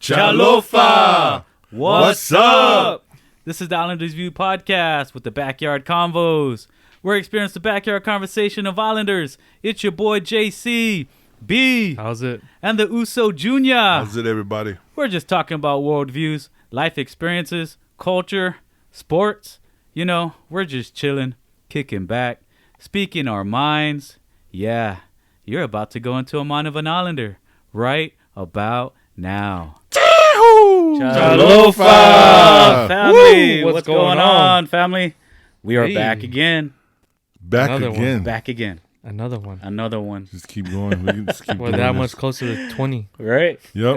Chålofa! What's up? This is the Islanders View podcast with the Backyard Convos. We're experiencing the backyard conversation of Islanders. It's your boy JC, B. How's it? And the Uso Jr. How's it, everybody? We're just talking about worldviews, life experiences, culture, sports. You know, we're just chilling, kicking back, speaking our minds. Yeah, you're about to go into a mind of an Islander right about now. Chålofa! Family, Woo! what's going on, family? We are back again. Back Another again. one. Back again. Another one. Another one. Just keep going. We can just keep We're doing that this. much closer to 20. Right? Yep.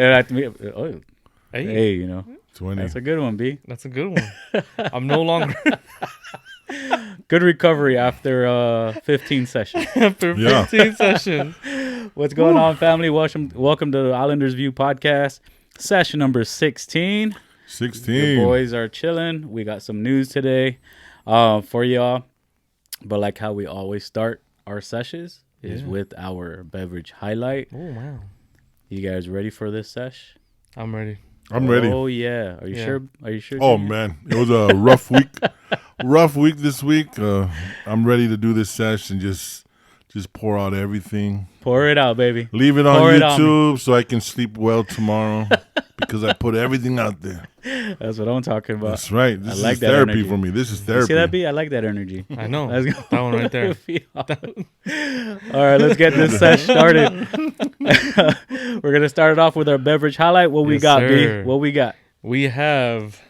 Hey, you know. 20. That's a good one, B. That's a good one. I'm no longer Good recovery after 15 sessions. after 15 sessions. What's going on, family? Welcome to the Islanders View podcast, session number 16. 16. The boys are chilling. We got some news today for y'all. But like how we always start our sessions is with our beverage highlight. Oh, wow. You guys ready for this sesh? I'm ready. I'm ready. Oh yeah. Are you sure? Are you sure? Oh, Junior? man. It was a rough week. Rough week this week. I'm ready to do this sesh and just pour out everything. Pour it out, baby. Leave it on Pour it on YouTube so I can sleep well tomorrow because I put everything out there. That's what I'm talking about. That's right. This like is that therapy energy. for me. This is You therapy. see that, B? I like that energy. I know. Let's go. That one right there. All right, let's get this sesh started. We're gonna start it off with our beverage highlight. What we Yes, got, sir. B? What we got? We have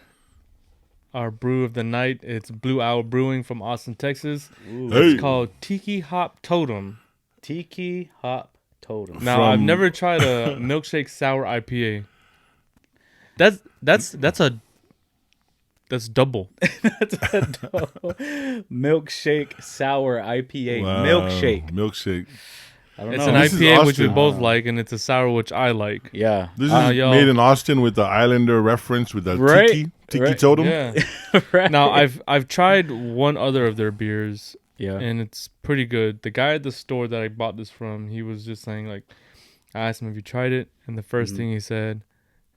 our brew of the night. It's Blue Owl Brewing from Austin, Texas. Hey. It's called Tiki Hop Totem. Tiki Hop Totem. Now, I've never tried a milkshake sour IPA. That's double. Milkshake sour IPA. Wow. Milkshake. I don't It's know. an This is IPA which we Austin. both like, and it's a sour which I like. Yeah. This is yo. made in Austin with the Islander reference with the Right. tiki Right. totem. Yeah. Right. Now I've tried one other of their beers, Yeah. and it's pretty good. The guy at the store that I bought this from, he was just saying, like, I asked him if you tried it, and the first thing he said,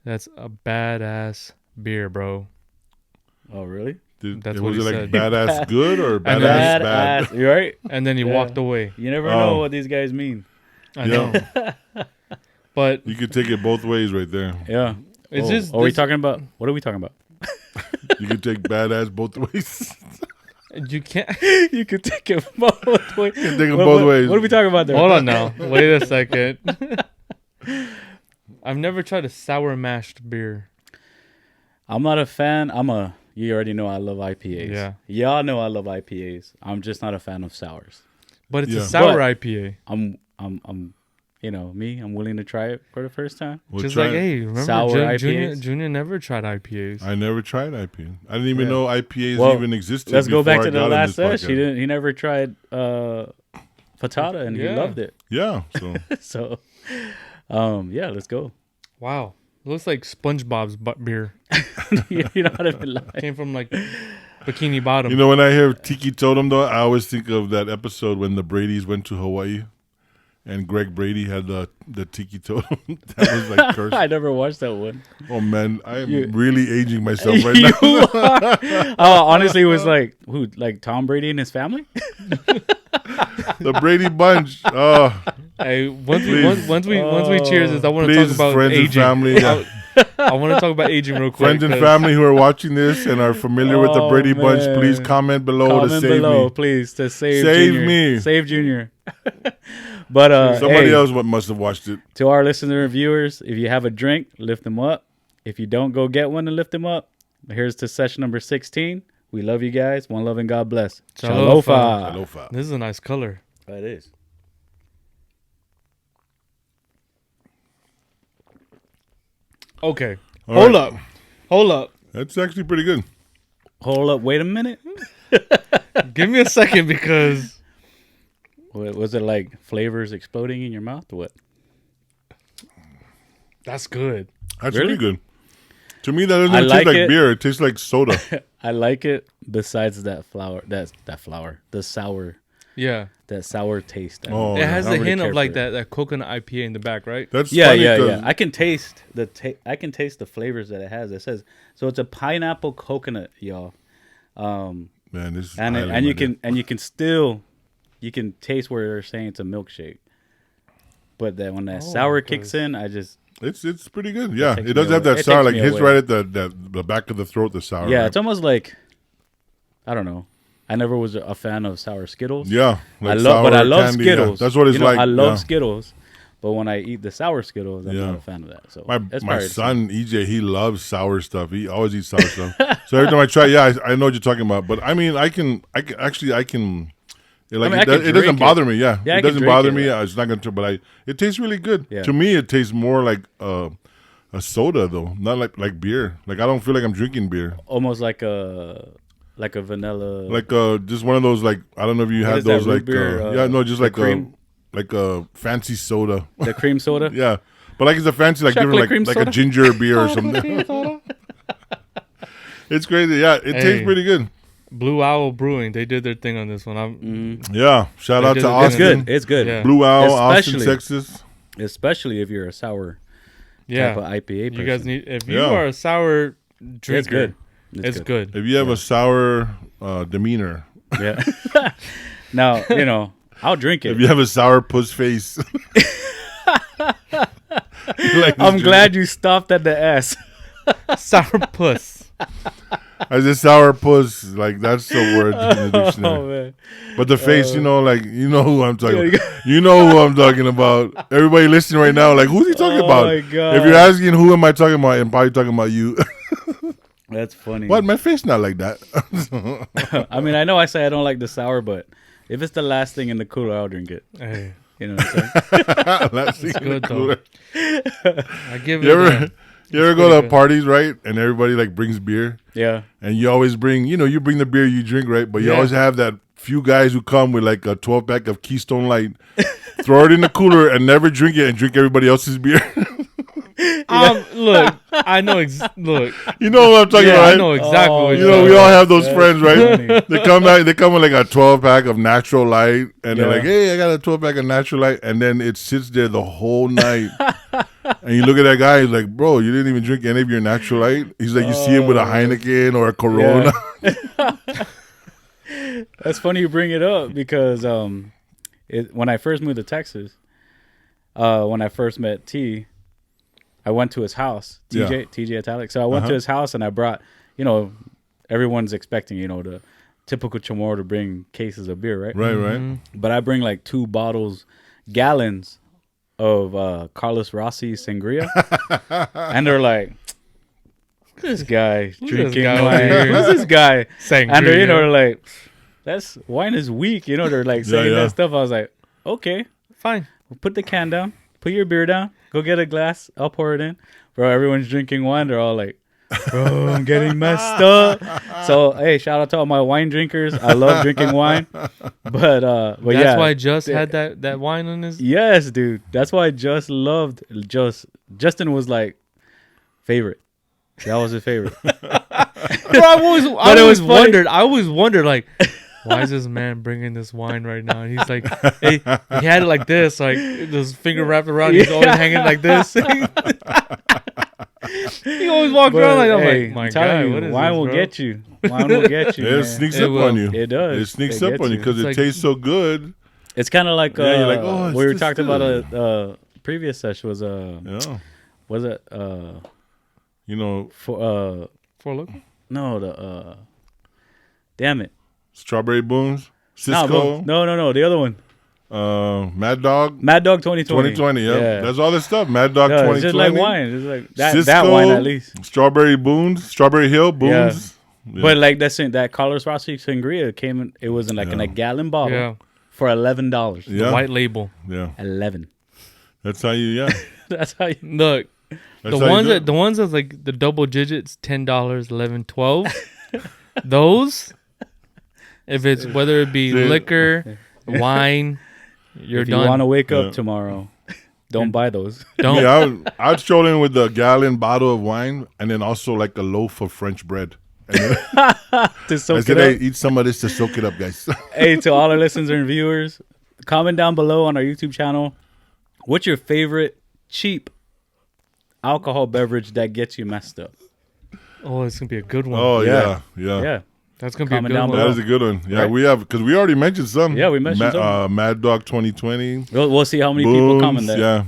"That's a badass beer, bro." Oh, really? That's Was what it he like said. badass good or And badass bad? Badass. You're right. And then he Yeah. walked away. You never Oh. know what these guys mean. I know. But You could take it both ways right there. Yeah. it's Oh, just Are we this- talking about? What are we talking about? You could take badass both ways. you can't. You could take it both ways. Take it both ways. What are we talking about there? Hold on now. Wait a second. I've never tried a sour mashed beer. I'm not a fan. You already know I love IPAs. Yeah. Y'all know I love IPAs. I'm just not a fan of sours. But it's Yeah. a sour But- IPA. I'm I'm willing to try it for the first time. We'll Just try like, it. hey, remember Sour Junior IPAs? never tried IPAs. I never tried IPA. I didn't even Yeah. know IPAs Well, even existed. Let's go back before to I the got in last this sesh. podcast. He never tried patata and he Yeah. loved it. Yeah, so So yeah, let's go. Wow. It looks like SpongeBob's beer. You're not even lying. Came from like Bikini Bottom. you know when I hear Tiki Totem though, I always think of that episode when the Bradys went to Hawaii, and Greg Brady had the Tiki Totem. That was like cursed. I never watched that one. Oh man, I am You- really aging myself right You now. are. Oh, honestly, it was like who? Like Tom Brady and his family? The Brady Bunch. Oh, Hey, once we Please. cheers this, I want to please, talk about friends and aging. family. Yeah. I want to talk about aging real quick. Friends and 'cause family who are watching this and are familiar with the Oh, Brady Bunch, man. please comment below Comment to save below, me. please, to save Save Junior. me. Save Junior. But Somebody hey, else must have watched it. to our listener and viewers, if you have a drink, lift them up. If you don't, go get one and lift them up. Here's to session number 16. We love you guys. One love and God bless. Chålofa. Chålofa. This is a nice color. That is. Okay. All Hold right. up. Hold up. That's actually pretty good. Hold up. Wait a minute. Give me a second because Was it like flavors exploding in your mouth or what? that's good. That's Really? really good. To me, that doesn't I taste like like it. beer. It tastes like soda. I like it besides that flour. That flour. The sour. Yeah. that sour taste. Oh, It has I the don't really hint care of like for it. that coconut IPA in the back, right? That's Yeah, funny yeah, 'cause- yeah. I can taste I can taste the flavors that it has. It says so. It's a pineapple coconut, y'all. Man, this is And island and you right there. can still you can taste where they're saying it's a milkshake. But then when that sour kicks in, I just It's pretty good. Yeah, takes it does me have away. that It sour. takes Like me hits away. right at the back of the throat. The sour. yeah, right? it's almost like I don't know. I never was a fan of sour Skittles. Yeah, I like love, but sour I love candy, yeah. Skittles. That's what it's You know, like. I love yeah. Skittles, but when I eat the sour Skittles, I'm Yeah. not a fan of that. So My it's my probably the son same. EJ, he loves sour stuff. He always eats sour stuff. So every time I try, yeah, I know what you're talking about. But I mean, I can. Like I can it doesn't drink bother it. me. Yeah, Yeah, I it can doesn't drink bother it. me. It's not gonna. But it tastes really good. Yeah. To me, it tastes more like a soda though, not like beer. Like I don't feel like I'm drinking beer. Almost like a vanilla. Like just one of those like I don't know if you What had is that, those root like beer, yeah no just the like cream? a fancy soda. the cream soda. Yeah, but like it's a fancy like Chocolate cream different like a soda? ginger beer or something. It's crazy. Yeah, it tastes Hey. pretty good. Blue Owl Brewing, they did their thing on this one. Yeah, shout out to It's It's Austin. good. It's good. Yeah. Blue Owl, Austin, Especially- Texas. Especially if you're a sour Yeah. type of IPA person. You guys need, if you Yeah. are a sour drinker, It's good. It's good. If you have a sour demeanor, Yeah. Now, I'll drink it. if you have a sour puss face, like I'm glad you stopped at the S. Sour puss. As a sour puss, like that's the word in the dictionary. Oh man. But the face, like you know who I'm talking Yeah, about. You know who I'm talking about. Everybody listening right now, like who's he talking Oh, about? my God. If you're asking who am I talking about, I'm probably talking about you. That's funny. What? My face not like that. I mean, I know I say I don't like the sour, but if it's the last thing in the cooler, I'll drink it. Hey, You know what I'm saying? Let's see. good though. I give You it. ever, you ever go pretty to good. parties, right? And everybody like brings beer, Yeah. and you always bring, you bring the beer you drink, right? But you Yeah. always have that few guys who come with like a 12-pack of Keystone Light, throw it in the cooler, and never drink it, and drink everybody else's beer. Look, I know. Look, You know what I'm talking yeah, about, right? I know exactly Oh, what You you're know, talking we all about. have those That's friends, right? funny. They come with like a 12-pack of Natural Light, and they're Yeah. like, "Hey, I got a 12-pack of Natural Light," and then it sits there the whole night. And you look at that guy, he's like, "Bro, you didn't even drink any of your Natural Light." He's like, "You see him with a Heineken or a Corona." That's funny you bring it up because when I first moved to Texas, when I first met T, I went to his house, TJ Italic. So I went to his house and I brought, everyone's expecting, the typical Chamorro to bring cases of beer, right? Right. But I bring like 2 gallons of Carlos Rossi Sangria. And they're like, this guy drinking guy wine. over here? Who's this guy? Sangria. And they're like, that's wine is weak. They're like saying yeah. that stuff. I was like, okay, Fine. put the can down, put your beer down, go get a glass. I'll pour it in. Bro, everyone's drinking wine. They're all like, bro, I'm getting messed up. So, hey, shout out to all my wine drinkers. I love drinking wine. But That's yeah. why Just had that wine on his. Yes, dude. That's why I just loved Justin was like favorite. That was his favorite. Bro, I always wondered like, why is this man bringing this wine right now? And he's like, hey, he had it like this, like his finger wrapped around. He's always hanging like this. He always walked around like, I'm like, my God, what is wine this, will bro? get you. Wine will get you. It man. sneaks It up will. on you. It does. It sneaks It up gets on you you. because It's it like- tastes so good. It's kind of like Yeah, you're like, oh, it's we were this talking about good. previous session was Yeah. was it for For look. no the damn it Strawberry Booms, Cisco, no the other one Mad Dog, Mad Dog 2020 2020. Yeah, that's all this stuff. Mad Dog Yeah, 2020. it's just like wine. It's like that Cisco, wine at least. Strawberry Booms, Strawberry Hill Booms. Yeah. But like that Carlos Rossi Sangria came in. It was in like in a gallon bottle Yeah. for $11. Yeah. White label. Yeah, 11. that's how you. Yeah, That's how you. Look, that's the how ones you do that the ones that's like the double digits, $10, 11, 12. Those, if it's whether it be See? liquor, wine, you're If you done. want to wake Yeah. up tomorrow, don't buy those. Don't. Yeah, I'd stroll in with a gallon bottle of wine and then also like a loaf of French bread. And then To soak I said, it hey, up. eat some of this to soak it up, guys. Hey, to all our listeners and viewers, comment down below on our YouTube channel. What's your favorite cheap alcohol beverage that gets you messed up? Oh, it's gonna be a good one. Oh, Yeah. yeah. Yeah. That's gonna be a Comment good down one. That below. is a good one. Yeah, Right? we have, because we already mentioned some. Yeah, we mentioned some. Mad Dog 2020. We'll see how many people comment that. Yeah.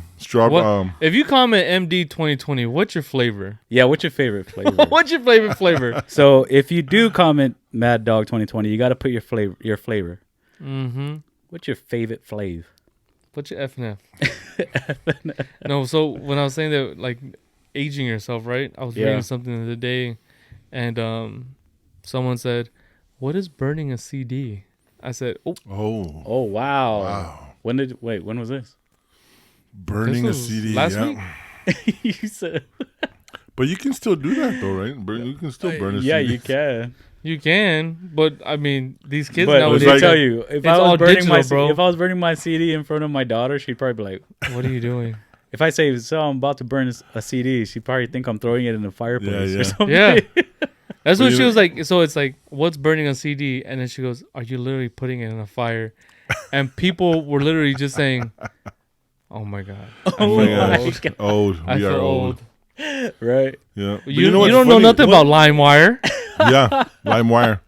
What, if you comment MD 2020, what's your flavor? Yeah, what's your favorite flavor? What's your favorite flavor? So if you do comment Mad Dog 2020, you got to put your flavor. Mm-hmm. What's your favorite flavor? What's your FNF? No, so when I was saying that, like, aging yourself, right? I was reading something the other day, and someone said, "What is burning a CD?" I said, "Oh, Oh wow. When was this? Burning this a was CD. last yeah. week?" You said, But you can still do that, though, right? You can still burn a CD. yeah, you can. You can, but I mean, these kids But nowadays. let me like- tell you, if it's I all was burning digital, my bro. if I was burning my CD in front of my daughter, she'd probably be like, What are you doing? if I say, "So I'm about to burn a CD," she'd probably think I'm throwing it in the fireplace Yeah, or yeah. something. Yeah. That's But what you- she was like. So it's like, what's burning a CD? And then she goes, "Are you literally putting it in a fire?" And people were literally just saying, "Oh my god, Oh my my gosh. God. Old. I We feel are old." Right? Yeah. But You, what's don't know funny? nothing about LimeWire. Yeah. LimeWire.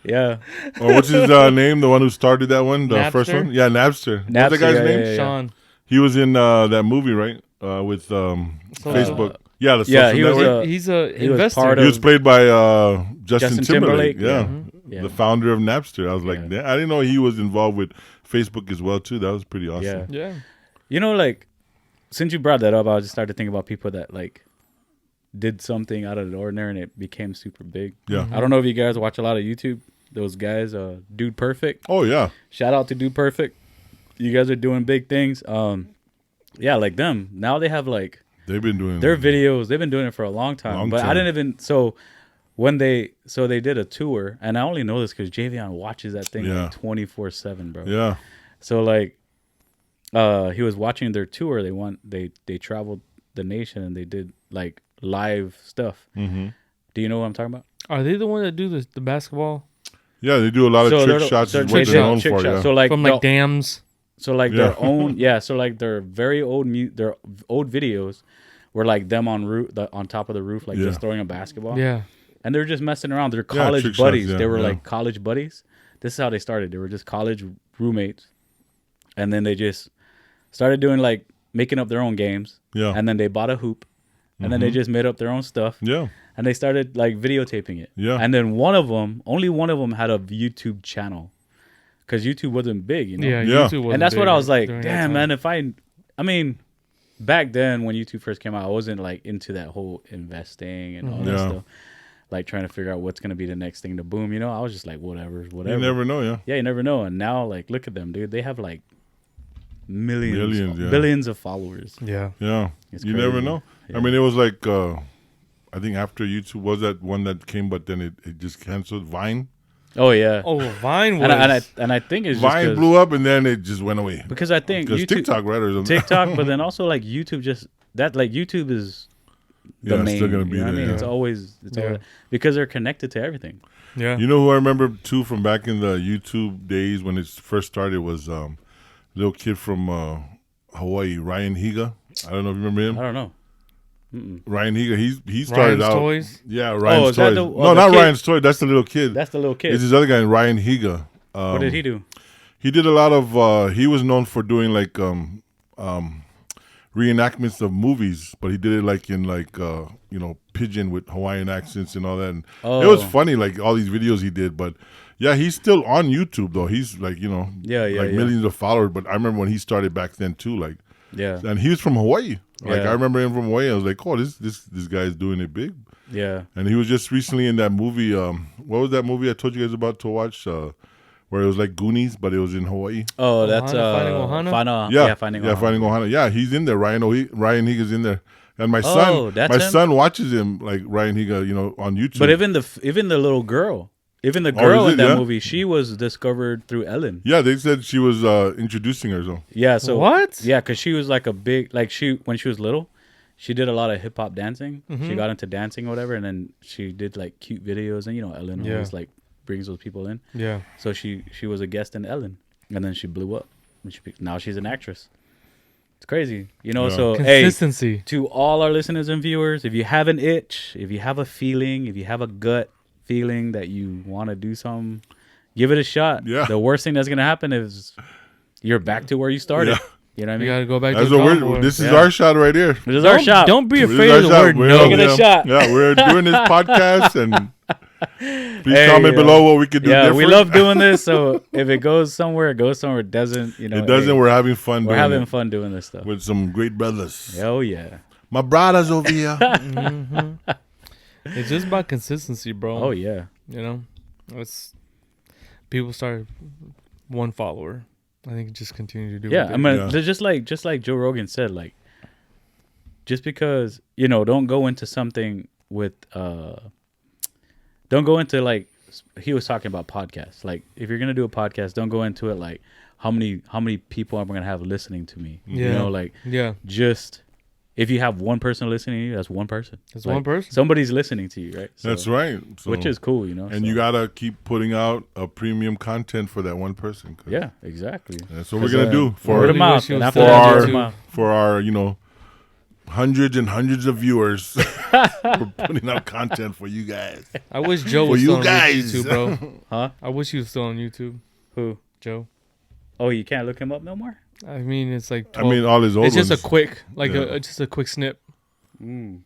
Yeah. Or what's his name? The one who started that one? The first Napster? one? Yeah, Napster. What's Napster, the guy's yeah, name? yeah, yeah. Sean. He was in that movie, right? With Facebook. Yeah, the social yeah, he was network. He's a he was investor. part He was of- played by Justin Justin Timberlake. Timberlake, Yeah. yeah. The founder of Napster. I was like, Yeah. I didn't know he was involved with Facebook as well, too. That was pretty awesome. Yeah. Yeah. You know, like, since you brought that up, I just started thinking about people that, like, did something out of the ordinary and it became super big. Yeah. I don't know if you guys watch a lot of YouTube. Those guys, Dude Perfect. Oh, yeah. Shout out to Dude Perfect. You guys are doing big things. Yeah, like them. Now they have, like, They've been doing their videos. They've been doing it for a long time. Long But I time. didn't even, so when they did a tour, and I only know this because Javion watches that thing Yeah. like 24/7, bro. Yeah. So like, he was watching their tour. They traveled the nation and they did like live stuff. Mm-hmm. Do you know what I'm talking about? Are they the one that do the basketball Yeah, they do a lot of So trick they're- shots. so Is what trick they're known shot- trick for, shot. yeah. So like, from like dams? so like Yeah. their own, yeah. So like their very old their old videos were like them on top of the roof, like Yeah. just throwing a basketball. Yeah. And they were just messing around. They're Yeah, college trick buddies. shots, yeah, They were yeah. like college buddies. This is how they started. They were just college roommates. And then they just started doing like making up their own games. Yeah. And then they bought a hoop. And then they just made up their own stuff. Yeah. And they started like videotaping it. Yeah. And then only one of them had a YouTube channel. Because YouTube wasn't big, you know? Yeah. Yeah. YouTube wasn't And that's what I big was like, during that damn, time. man, I mean, back then when YouTube first came out, I wasn't like into that whole investing and all that Yeah. stuff. Like trying to figure out what's going to be the next thing to boom, you know? I was just like, whatever. You never know, yeah. Yeah, you never know. And now, like, look at them, dude. They have like millions, yeah. billions of followers. Yeah. Yeah. It's You crazy. never know. Yeah. I mean, it was like, I think after YouTube was that one that came, but then it just canceled. Vine. Oh, yeah. Oh, Vine was. And I think it's just Vine 'cause- blew up and then it just went away. because I think Because YouTube, TikTok, right? Or something. TikTok, but then also like YouTube YouTube is the Yeah, it's main. still gonna be you know what I there, mean? yeah. It's always Yeah. because they're connected to everything. Yeah. You know who I remember too from back in the YouTube days when it first started was little kid from Hawaii, Ryan Higa. I don't know if you remember him. I don't know. Ryan Higa. He started Ryan's out. Toys? Yeah, Ryan's is that Toys. the- No, the not kid? Ryan's Toys. That's the little kid. That's the little kid. It's this other guy, Ryan Higa. What did he do? He did a lot of. He was known for doing like reenactments of movies, but he did it like in like pidgin with Hawaiian accents and all that. And it was Oh. funny, like all these videos he did. But yeah, he's still on YouTube though. He's like Yeah, like yeah. millions of followers. But I remember when he started back then too. Like, Yeah, and he was from Hawaii. Like Yeah. I remember him from Hawaii. I was like, oh, this guy's doing it big. yeah. And he was just recently in that movie. What was that movie I told you guys about to watch? Where it was like Goonies, but it was in Hawaii. Oh, that's Finding Ohana? Yeah, Finding Finding Ohana. Ohana. Yeah, he's in there. Ryan Higa's in there, and my Oh, that's my him? son watches him like Ryan Higa, on YouTube. But even the little girl, even the Oh, girl is in it? that Yeah. movie, she was discovered through Ellen. yeah, they said she was introducing her. So Yeah. So What? Yeah, because she was like a big when she was little, she did a lot of hip hop dancing. Mm-hmm. She got into dancing or whatever, and then she did like cute videos, and Ellen always like brings those people in. Yeah. So she was a guest in Ellen, and then she blew up. And now she's an actress. It's crazy, So consistency. hey, to all our listeners and viewers, if you have an itch, if you have a feeling, if you have a gut feeling that you want to do something, give it a shot. Yeah. The worst thing that's gonna happen is you're back to where you started. Yeah. You know what I You mean? gotta go back That's to the what drawing board. this is our shot right here. This is our shot. Don't be This is afraid our of the shot. word We're- no. Take it a shot. Yeah, we're doing this podcast, and please Hey, comment below what we could do different. we love doing this. So if it goes somewhere, it goes somewhere. It doesn't, It doesn't. hey, We're having fun. we're doing having it fun doing this stuff. with some great brothers. Oh yeah. My brothers over here. It's just about consistency, bro. Oh yeah. It's people start one follower. I think just continue to do. Yeah, what I they mean, Yeah. just like Joe Rogan said, like, just because don't go into something with don't go into like he was talking about podcasts. Like, if you're gonna do a podcast, don't go into it like how many people am I gonna have listening to me? Yeah. Like Yeah, just if you have one person listening to you, that's one person. it's Like, one person. Somebody's listening to you, right? So, That's right. So, which is cool, and you gotta keep putting out a premium content for that one person. 'Cause yeah, exactly. that's what we're gonna do Word for of mouth. wish you And was after for that, our- word of mouth. for our hundreds and hundreds of viewers. We're putting out content for you guys. I wish Joe For was you still on guys. YouTube, bro. Huh? I wish he was still on YouTube, Who? Joe. Oh, you can't look him up no more. I mean, it's like 12, I mean, all his old it's just ones. a quick, Yeah. just a quick snip. And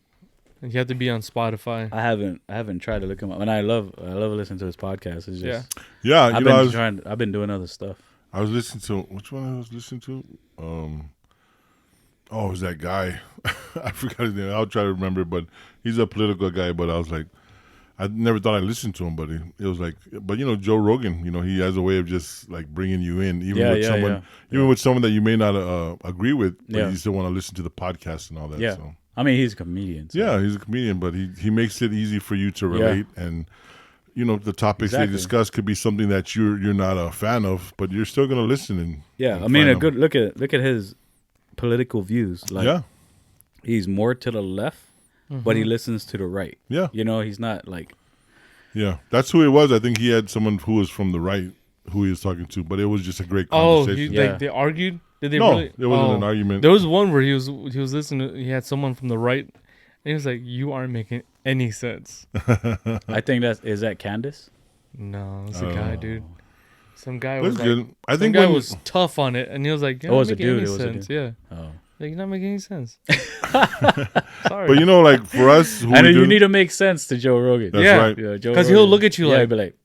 you have to be on Spotify. I haven't tried to look him up, and I love listening to his podcast. It's just Yeah, I've been doing other stuff. I was listening to which one I was listening to. It was that guy. I forgot his name. I'll try to remember, but he's a political guy. But I was like, I never thought I'd listen to him, but it was like, but Joe Rogan, he has a way of just like bringing you in, even with someone that you may not agree with, but you still want to listen to the podcast and all that. Yeah. So. I mean, he's a comedian. So. Yeah, he's a comedian, but he makes it easy for you to relate, and the topics they Exactly. discuss could be something that you're not a fan of, but you're still gonna listen. And Yeah, and I mean, find a good look at his political views. Like, yeah, he's more to the left, but he listens to the right. yeah, He's not like yeah. That's who it was. I think he had someone who was from the right who he was talking to, but it was just a great Oh, conversation. like they argued? Did they no, really? it wasn't Oh. an argument. There was one where he was listening. He had someone from the right, and he was like, "You aren't making any sense." I think is that Candace? No, it's a guy, dude. Some guy That's was like, good. I some think guy when was tough on it, and he was like, "You're Oh, it not was a making dude, any it was a sense." dude. Yeah, Oh, like you're not making any sense. Sorry, but like for us, who I know we do, you need to make sense to Joe Rogan. That's Yeah. right. Yeah, Joe because he'll Rogan. look at you Yeah, like, he'll be like,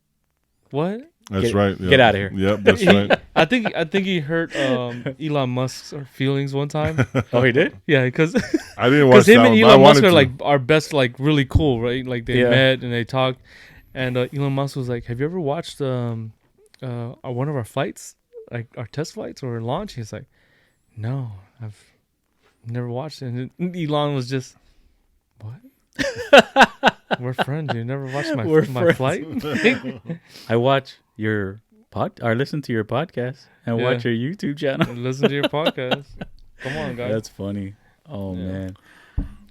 "What?" That's Get- right. get outta here. Yep, that's right. I think he hurt Elon Musk's feelings one time. oh, he did. Yeah, because I didn't watch him that and one, but I Elon Musk wanted are to. like our best, like really cool, right? Like they Yeah. met and they talked, and Elon Musk was like, "Have you ever watched one of our flights, like our test flights or launch?" He's like, "No, I've never watched it." And Elon was just, "What? We're friends. You never watched We're my friends. flight?" I watch your or listen to your podcast and Yeah. watch your YouTube channel. Listen to your podcast. Come on, guys. That's funny. Oh Yeah. man.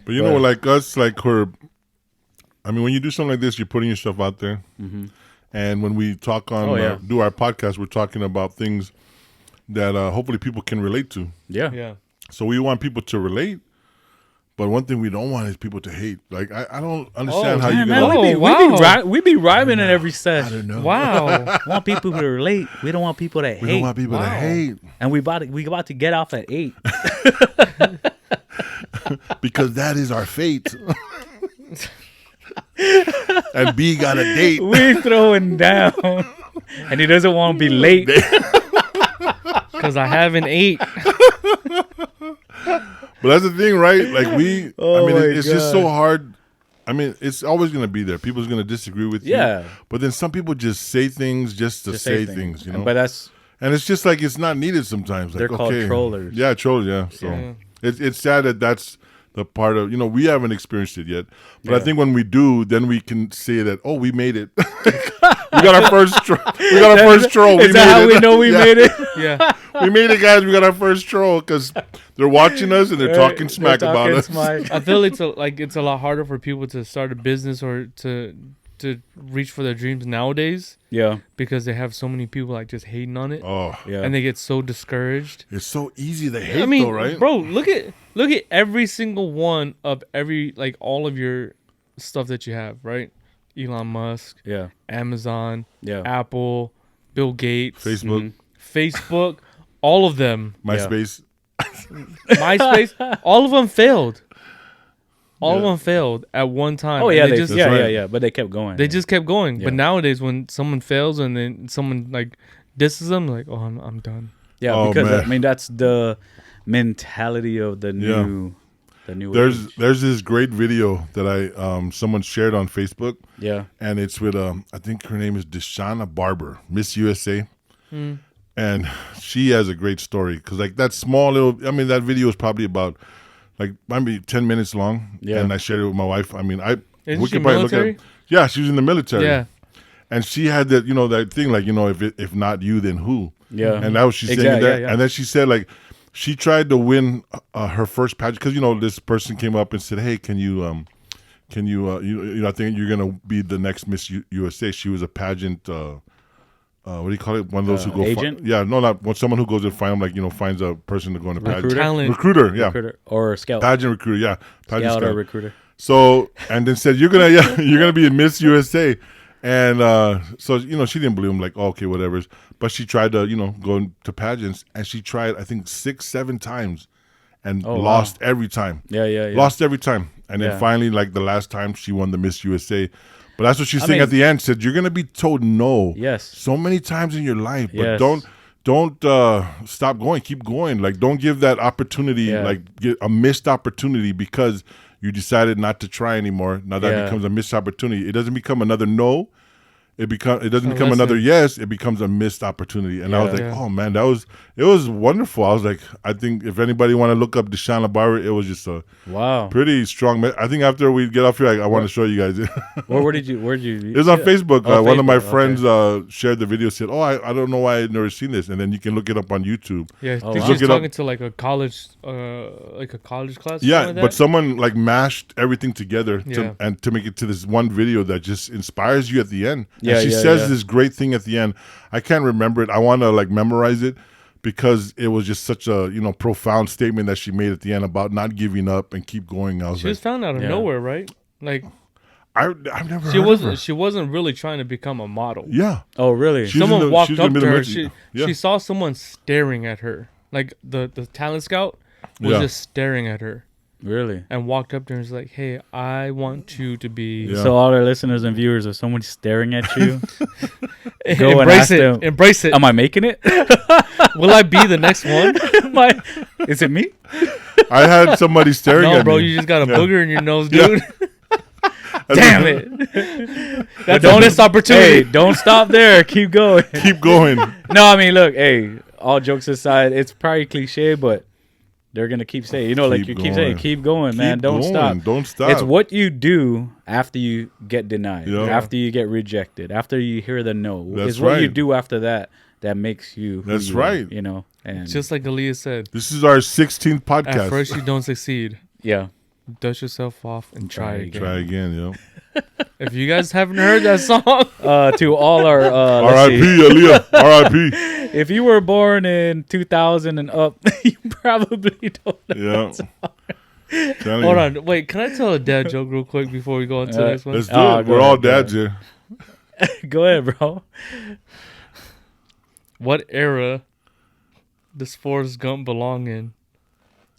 But like us, like when you do something like this, you're putting yourself out there. Mm-hmm. And when we talk on, Oh, yeah. do our podcast, we're talking about things that hopefully people can relate to. Yeah. Yeah. So we want people to relate, but one thing we don't want is people to hate. Like, I don't understand how you man, can. we be rhyming in every I session. don't know. Wow. We want people to relate. We don't want people to We don't hate. want people to Wow. hate And we about to get off at 8. because that is our fate. And B got a date. We throwing down, and he doesn't want to be late. Because I haven't ate. But that's the thing, right? Like Oh my it's just so God. hard. I mean, it's always going to be there. People's going to disagree with you. Yeah. But then some people just say things just to say things, you know? But that's And it's just like it's not needed sometimes. Like, They're called okay. trollers. Yeah, trolls, yeah. So Yeah. it's sad that that's the part of, we haven't experienced it yet. But I Yeah. think when we do, then we can say that, oh, we made it. We got our first troll. We got our first troll. Is that how we know we made it? Yeah. We made it, guys. We got our first troll because they're watching us and they're talking smack about us. I feel it's a lot harder for people to start a business or to reach for their dreams nowadays. Yeah. Because they have so many people like just hating on it. Oh, Yeah. And they get so discouraged. it's so easy to hate, I mean, though, right? bro, look at every single one of all of your stuff that you have, right? Elon Musk, Yeah. Amazon, Yeah. Apple, Bill Gates, Facebook, Facebook, all of them. MySpace. MySpace, all of them failed. All of Yeah. them failed at one time. Oh and yeah, they they just That's right. yeah. But they kept going. they just kept going. Yeah. But nowadays, when someone fails and then someone like disses them, like, oh, I'm done. yeah, Oh, because man. I mean that's the mentality of the new There's age. there's this great video that someone shared on Facebook, Yeah. and it's with I think her name is Deshauna Barber, Miss USA, and she has a great story because like that small little. I mean, that video is probably about like maybe 10 minutes long. Yeah. And I shared it with my wife. I mean, Isn't we she could probably look military? at. Yeah, she was in the military. Yeah. And she had that, that thing like, if not you, then who? Yeah. And that was she saying Exactly, that. yeah. And then she said like, she tried to win her first pageant because this person came up and said, "Hey, can you I think you're gonna be the next Miss USA." She was a pageant. What do you call it? One of those who go. Agent? Not someone who goes and finds a person to go in a pageant. Talent. Recruiter, yeah, Recruiter or scout. pageant recruiter, yeah, pageant Scout or scout. recruiter. So and then said you're gonna be a Miss USA, and so she didn't believe him like okay whatever, but she tried to go into pageants and she tried I think 6-7 times, and Oh, wow. lost every time. Yeah. Lost every time, and then Yeah. finally like the last time she won the Miss USA, but that's what she's I saying mean- at the end. Said you're gonna be told no, Yes. so many times in your life, but Yes. don't stop going, keep going. Like don't give that opportunity, Yeah. like get a missed opportunity because you decided not to try anymore. Now that Yeah. becomes a missed opportunity. It doesn't become another no. It doesn't become lesson. another yes. It becomes a missed opportunity. And I was like, Yeah. oh man, it was wonderful. I was like, I think if anybody want to look up Deshauna Barber, it was just a Wow. pretty strong. I think after we get off here, I want to show you guys it. Where did you? It was on Facebook. Oh, One of my Facebook, friends shared the video. Said, "Oh, I don't know why I'd never seen this." And then you can look it up on YouTube. Yeah. Oh, Think wow. she's Look it up. talking to like a college class. or Yeah, something like but that? someone like mashed everything together Yeah. to make it to this one video that just inspires you at the end. Yeah, and she yeah, says yeah. this great thing at the end. I can't remember it. I want to like memorize it because it was just such a profound statement that she made at the end about not giving up and keep going. I was She was like, found out of Yeah. nowhere, right? Like I've never she heard of her. wasn't really trying to become a model. Yeah, Oh really? She- was in Someone the- walked she was up in to the her. middle- yeah. She saw someone staring at her. Like the talent scout was Yeah. just staring at her Really? and walked up to her and was like, "Hey, I want you to be Yeah. So all our listeners and viewers, if someone's staring at you, Go and embrace ask it. them. Embrace it. am I making it? Will I be the next one?" Is it me? I had somebody staring No, at bro, me. you just got a Yeah. booger in your nose, Yeah. dude. Damn it. That's Don't- a missed Hey, opportunity. don't stop there. Keep going. Keep going. No, I mean, look, hey, all jokes aside, it's probably cliche, but they're gonna keep saying, like Keep you keep saying, going. keep going, man. Keep Don't going. stop. Don't stop. It's what you do after you get denied, Yeah. after you get rejected, after you hear the no. That's It's what you right. do after that makes you. Who That's you are, right. And Just like Aaliyah said, This is our 16th at podcast. first you don't succeed. yeah, Dust yourself off and try again. Try again, If you guys haven't heard that song, to all our let's R.I.P. see, Aaliyah. R.I.P. if you were born in 2000 and up, you probably don't know. Yeah. Telling hold you. on. Wait, can I tell a dad joke real quick before we go on to the next one? Let's do Oh, it. go We're all ahead, go dads here. Go ahead, bro. What era does Forrest Gump belong in?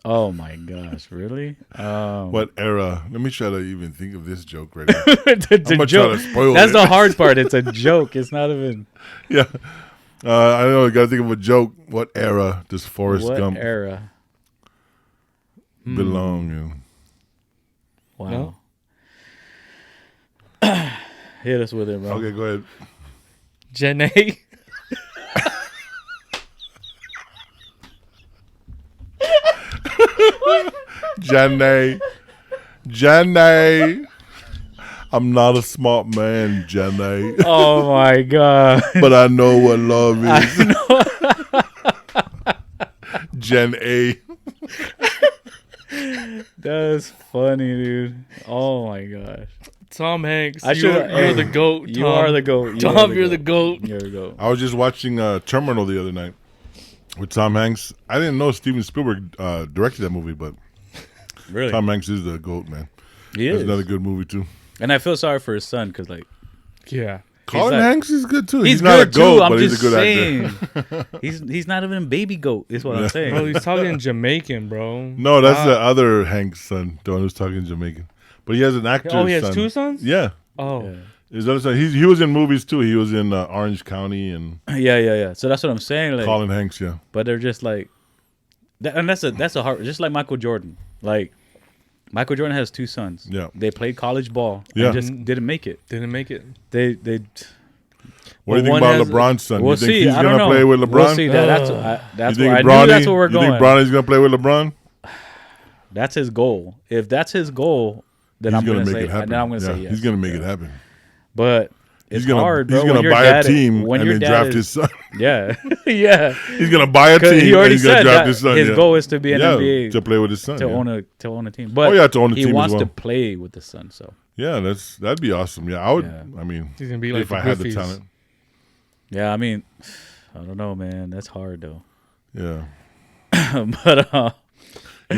Oh my gosh, really? What era? Let me try to even think of this joke right now. It's I'm a gonna try joke. to spoil That's it. the hard part. It's a joke. It's not even Yeah. I don't know. I got to think of a joke. What era does Forrest what Gump era. belong in? Wow. Hit us with it, bro. Okay, go ahead. Gen A. Jenny. I'm not a smart man, Jenny, Oh my god. but I know what love I is. know. Gen A. That's funny, dude. Oh my gosh. Tom Hanks. I You're should. the goat. You Tom. are the goat. Tom, you're the goat. You're the goat. I was just watching Terminal the other night with Tom Hanks. I didn't know Steven Spielberg directed that movie, but Really? Tom Hanks is the GOAT, man. He That's is. another good movie, too. And I feel sorry for his son because, like, Yeah. Colin like- Hanks is good, too. he's not good a GOAT, too. I'm but just he's a good saying. actor. he's not even a baby goat. Is what I'm Yeah. saying. Bro, he's talking Jamaican, bro. No, that's the Wow. other Hanks son, the one who's talking Jamaican. But he has an actor. Oh, he has son. 2 sons? Yeah. Oh. Yeah. His other son. He was in movies, too. He was in Orange County and Yeah. So that's what I'm saying. Like, Colin Hanks, yeah. but they're just like, and that's a hard. Just like Michael Jordan. Like, Michael Jordan has 2 sons. Yeah. They played college ball. Yeah. And just didn't make it. Didn't make it. They. What do you think one about has- LeBron's son? We'll you think see. he's I don't going to know. play with LeBron? We'll see. That's You where I think knew that's where we're you going. think Bronny's going to play with LeBron? That's his goal. If that's his goal, then He's I'm gonna make say. it happen. Then I'm gonna Yeah, say yes. He's going to make it happen. But it's He's gonna, hard, bro. He's when going to your buy dad- a team when and your then dad draft is- his son. Yeah, yeah. He's going to buy a 'Cause team he already and he's going said to draft that his son. his yeah. goal is to be an Yeah, NBA to play with his son. to yeah. own a team. But yeah, to own a he team as wants well. to play with the son. So Yeah, that'd be awesome. Yeah, I would. Yeah. I mean, He's going to be like if the I had the Griffies. talent. yeah, I mean, I don't know, man. That's hard though. Yeah. But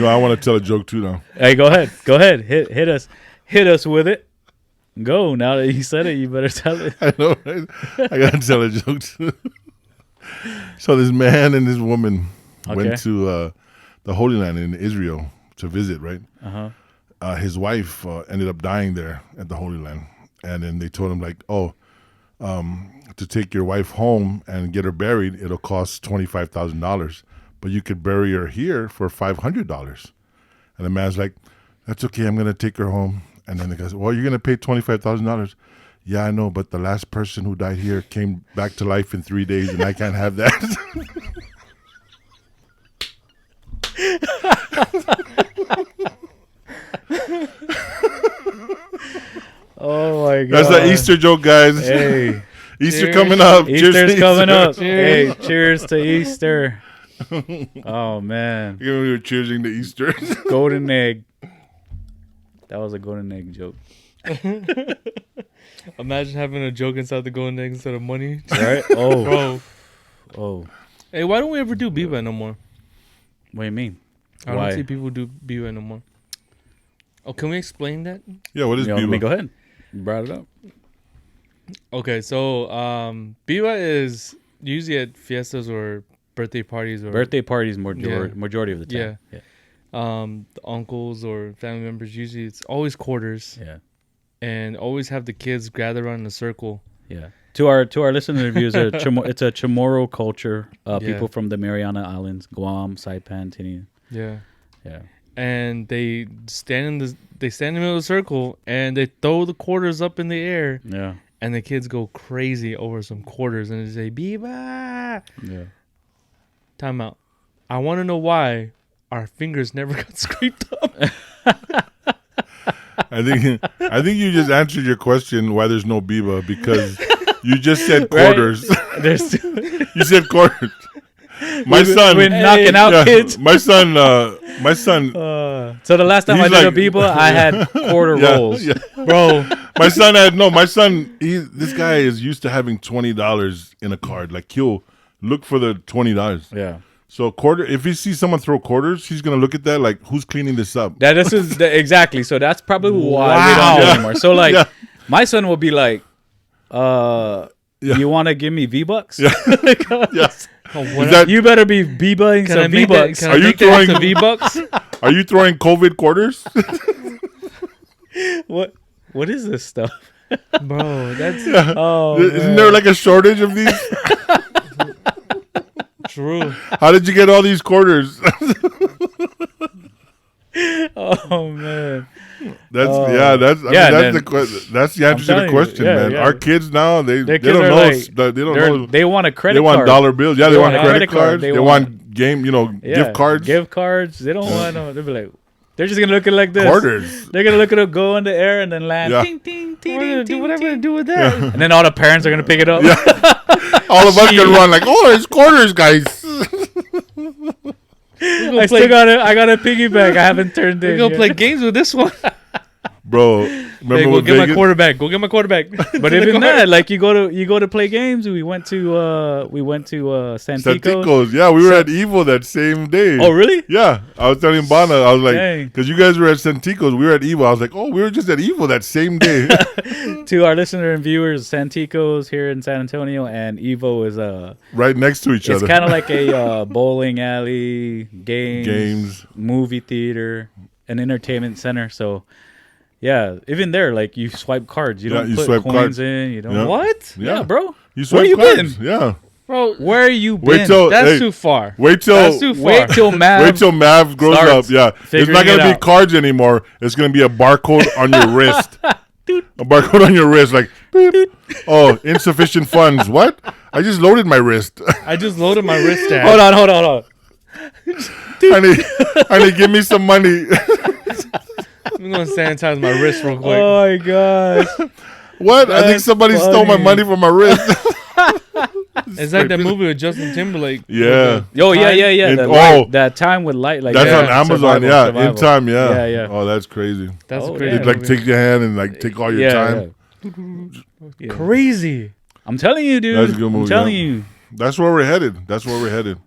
I want to tell a joke too now. hey, go ahead, hit us with it. Go now that you said it. You better tell it. I know. Right? I gotta tell a joke too. So this man and this woman went to the Holy Land in Israel to visit. Right. His wife ended up dying there at the Holy Land, and then they told him like, to take your wife home and get her buried, it'll cost $25,000, but you could bury her here for $500. And the man's like, that's okay. I'm gonna take her home. And then the guy said, well, you're going to pay $25,000. Yeah, I know, but the last person who died here came back to life in 3 days, and I can't have that. Oh my god, That's the Easter joke, guys. Hey, Easter Cheers. coming up. Cheers to Easter's coming Easter. up. Hey, cheers to Easter. Oh man, We were cheersing to Easter. golden egg. That was a golden egg joke, Imagine having a joke inside the golden egg instead of money. right? Oh, Bro. oh. Hey, why don't we ever do Biba no more? What do you mean? I Why? don't see people do Biba no more. Oh, can we explain that? Yeah, what is You want me Biba? to go ahead. You brought it up. Okay, so Biba is usually at fiestas or birthday parties or Birthday parties Yeah. majority of the time. Yeah. The uncles or family members. Usually it's always quarters Yeah. and always have the kids gather around in a circle. Yeah. To our listener reviews, it's a Chamorro culture. Yeah. People from the Mariana Islands, Guam, Saipan, Tinian. Yeah. Yeah. And they stand in the middle of the circle and they throw the quarters up in the air Yeah. and the kids go crazy over some quarters and they say Biba. Yeah. Time out. I want to know why our fingers never got scraped up. I think you just answered your question why there's no Biba because you just said quarters. There's You said quarters. My son, we're knocking out yeah, kids. My son. So the last time He's I did like- a Biba, I had quarter Yeah, rolls. yeah. Bro, My son had no. My son, this guy is used to having $20 in a card. Like he'll look for the $20. Yeah. So quarter. If he sees someone throw quarters, he's gonna look at that like, who's cleaning this up? Exactly. So that's probably why we Wow. don't do Yeah. it anymore. So like, Yeah. my son will be like, Yeah. you want to give me V-Bucks? Yes. what Is that, You better be V-Bucking can I some make that? V-Bucks. Can Are I you make that throwing- into V-Bucks? are you throwing COVID quarters? What is this stuff? Bro, that's Oh, Isn't there like a shortage of these? true. How did you get all these quarters? oh man. That's Yeah, that's then- the answer to telling the you, question, yeah, man. yeah. Our kids now they Their don't kids are know like- they don't know They want a credit they want card. dollar bills. Yeah, they want want a credit credit card. cards. They They want- want game, Yeah, gift cards. Gift cards. They don't want no. They'll be like, They're just gonna look at it like this. Quarters. They're gonna look at it, go in the air, and then land. Yeah. Ting, ting, ting, What are ting, they gonna do? ting, What am I ting. gonna do with that? And then all the parents are gonna pick it up. Yeah. All of us can run like, oh, it's quarters, guys. I got a piggyback. I haven't turned We're in. gonna yet. play games with this one. Bro, remember Hey, go with get my Vegas? quarterback. Go get my quarterback. But even that, like you go to play games. We went to Santico's. Santico's. Yeah, we were at Evo that same day. Oh really? Yeah, I was telling Bana, I was like, Dang. because you guys were at Santico's, we were at Evo. I was like, oh, we were just at Evo that same day. To our listener and viewers, Santico's here in San Antonio and Evo is Right next to each it's other. kind of like a bowling alley, Games. movie theater, an entertainment center. So yeah, even there, like you swipe cards. You Yeah, don't you put swipe coins cards. in. You don't. Yeah. What? Yeah, bro. You Where swipe you cards. been? Yeah. Bro, Where you been? Wait till that's hey, too far. wait till That's too far. Wait till Mav. Wait till Mav grows starts up. Yeah, it's figuring not gonna it be out. cards anymore. It's gonna be a barcode on your wrist. A barcode on your wrist, like, beep. Oh, insufficient funds. What? I just loaded my wrist. I just loaded my wrist tag. Hold on. honey, give me some money. I'm gonna sanitize my wrist real quick. Oh my gosh. What? I think That's somebody stole my funny. money from my wrist. It's like that movie with Justin Timberlake. Yeah. Yo, yeah. And- The oh. light, that time with light, like That's yeah, on Amazon. survival. In time. Yeah. Yeah. Oh, that's crazy. That's Oh, a great. yeah. They'd like movie. take your hand and like take all your time. Yeah. Crazy. I'm telling you, dude. That's a good movie, I'm telling yeah. you, That's where we're headed.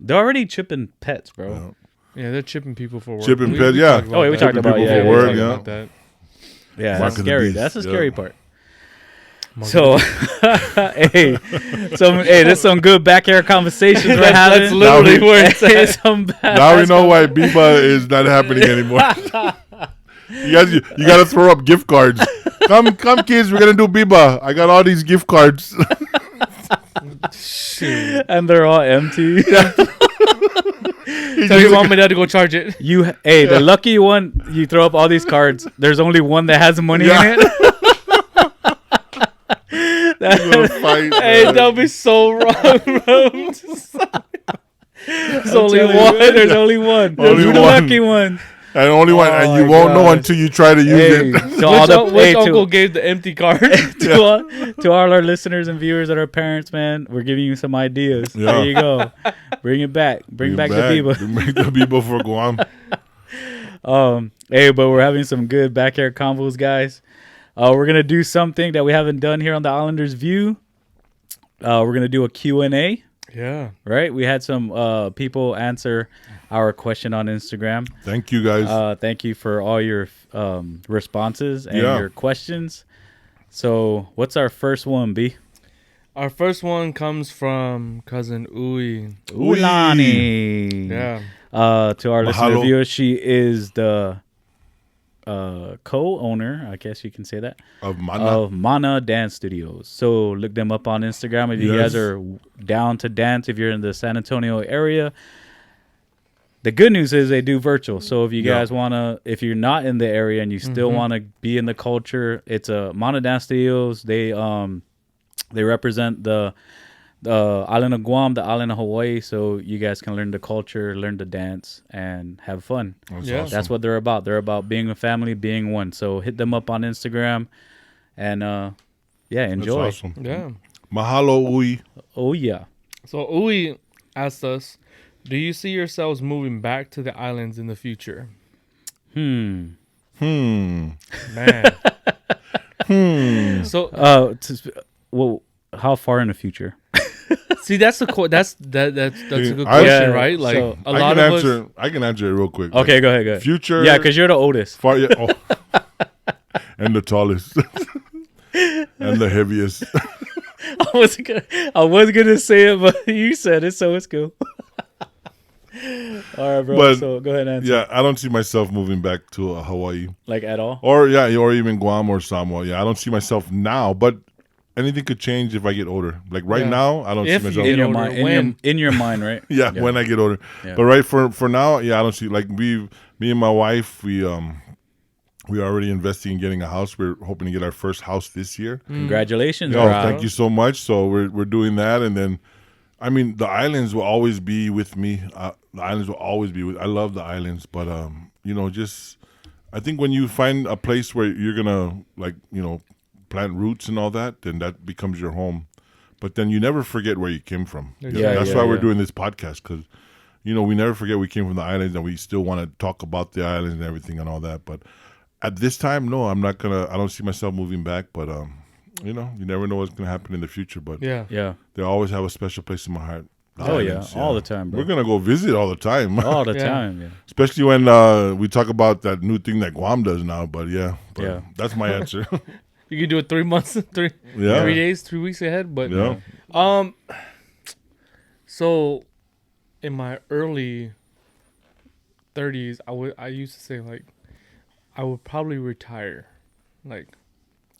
they're already chipping pets, bro. Yeah. Yeah, they're chipping people for work. Chipping We pets, yeah. talked Oh, yeah, we that. talked about people yeah, for yeah, work, yeah. yeah. About that. Yeah, Mark that's of the scary. beast, That's the yeah. scary part. So, there's some good back air conversations we're having. That's literally where it's Hey, at. some bad- Now we know why Biba is not happening anymore. You gotta throw up gift cards. Come, kids, we're gonna do Biba. I got all these gift cards. and they're all empty. Tell your mom and dad to go charge it. The lucky one, you throw up all these cards. There's only one that has money Yeah. in it. We'll fight, Hey, man. that'll be so wrong, bro. There's only one. There's only one. Only You're the one. lucky one. And only one, and you my won't know gosh. until you try to use Hey, it. to all the Which uncle gave the empty card? to all our listeners and viewers that are parents, man, we're giving you some ideas. Yeah. There you go. Bring it back. Bring back the Biba. Bring back the Biba for Guam. Hey, but we're having some good back air combos, guys. We're gonna do something that we haven't done here on the Islanders View. We're gonna do a Q&A. Yeah. Right? We had some people answer our question on Instagram. Thank you, guys. Thank you for all your responses and Yeah. your questions. So, what's our first one, B? Our first one comes from cousin Uy. Ulani. Yeah. To our listener Mahalo. viewers, she is the co-owner, I guess you can say that, of Mana. of Mana Dance Studios. So look them up on Instagram if you Yes. guys are down to dance. If you're in the San Antonio area, the good news is they do virtual. So if you Yeah. guys wanna, if you're not in the area and you still wanna be in the culture, it's a Mana Dance Studios. They represent the island of Guam, the island of Hawaii, so you guys can learn the culture, learn to dance, and have fun. That's Yeah. awesome. That's what they're about. They're about being a family, being one. So hit them up on Instagram, and That's enjoy. awesome. Yeah. Mahalo, Ui. Oh yeah. So Uy asked us, do you see yourselves moving back to the islands in the future? Hmm. Man. So Well, how far in the future? see, that's a that's a good I- question, Yeah, right? Like so a lot of us. I can answer it real quick. Okay, go ahead. Future. Yeah, because you're the oldest. Far, yeah, oh. And the tallest. And the heaviest. I was gonna say it, but you said it, so it's cool. All right, bro. But, so go ahead and answer. Yeah, I don't see myself moving back to Hawaii. Like at all? Or even Guam or Samoa. Yeah, I don't see myself now, but anything could change if I get older. Like right Yeah. now, I don't If see you myself. In your older, mind, when? in your mind, right? Yeah, when I get older. Yeah. But right for now, yeah, I don't see like me and my wife, we are already investing in getting a house. We're hoping to get our first house this year. Congratulations, Oh, bro. thank you so much. So we're doing that, and then, I mean, the islands will always be with me. The islands will always be with. I love the islands, but just I think when you find a place where you're gonna plant roots and all that, then that becomes your home. But then you never forget where you came from. Yeah, That's why we're doing this podcast, because we never forget we came from the islands, and we still want to talk about the islands and everything and all that. But at this time, no, I'm not gonna. I don't see myself moving back. But you never know what's gonna happen in the future. But they always have a special place in my heart. All the time, bro. We're gonna go visit all the time. All the time, yeah. Especially when we talk about that new thing that Guam does now. But that's my answer. You can do it 3 months, 3 days, 3 weeks ahead. But so in my early 30s, I used to say like I would probably retire, like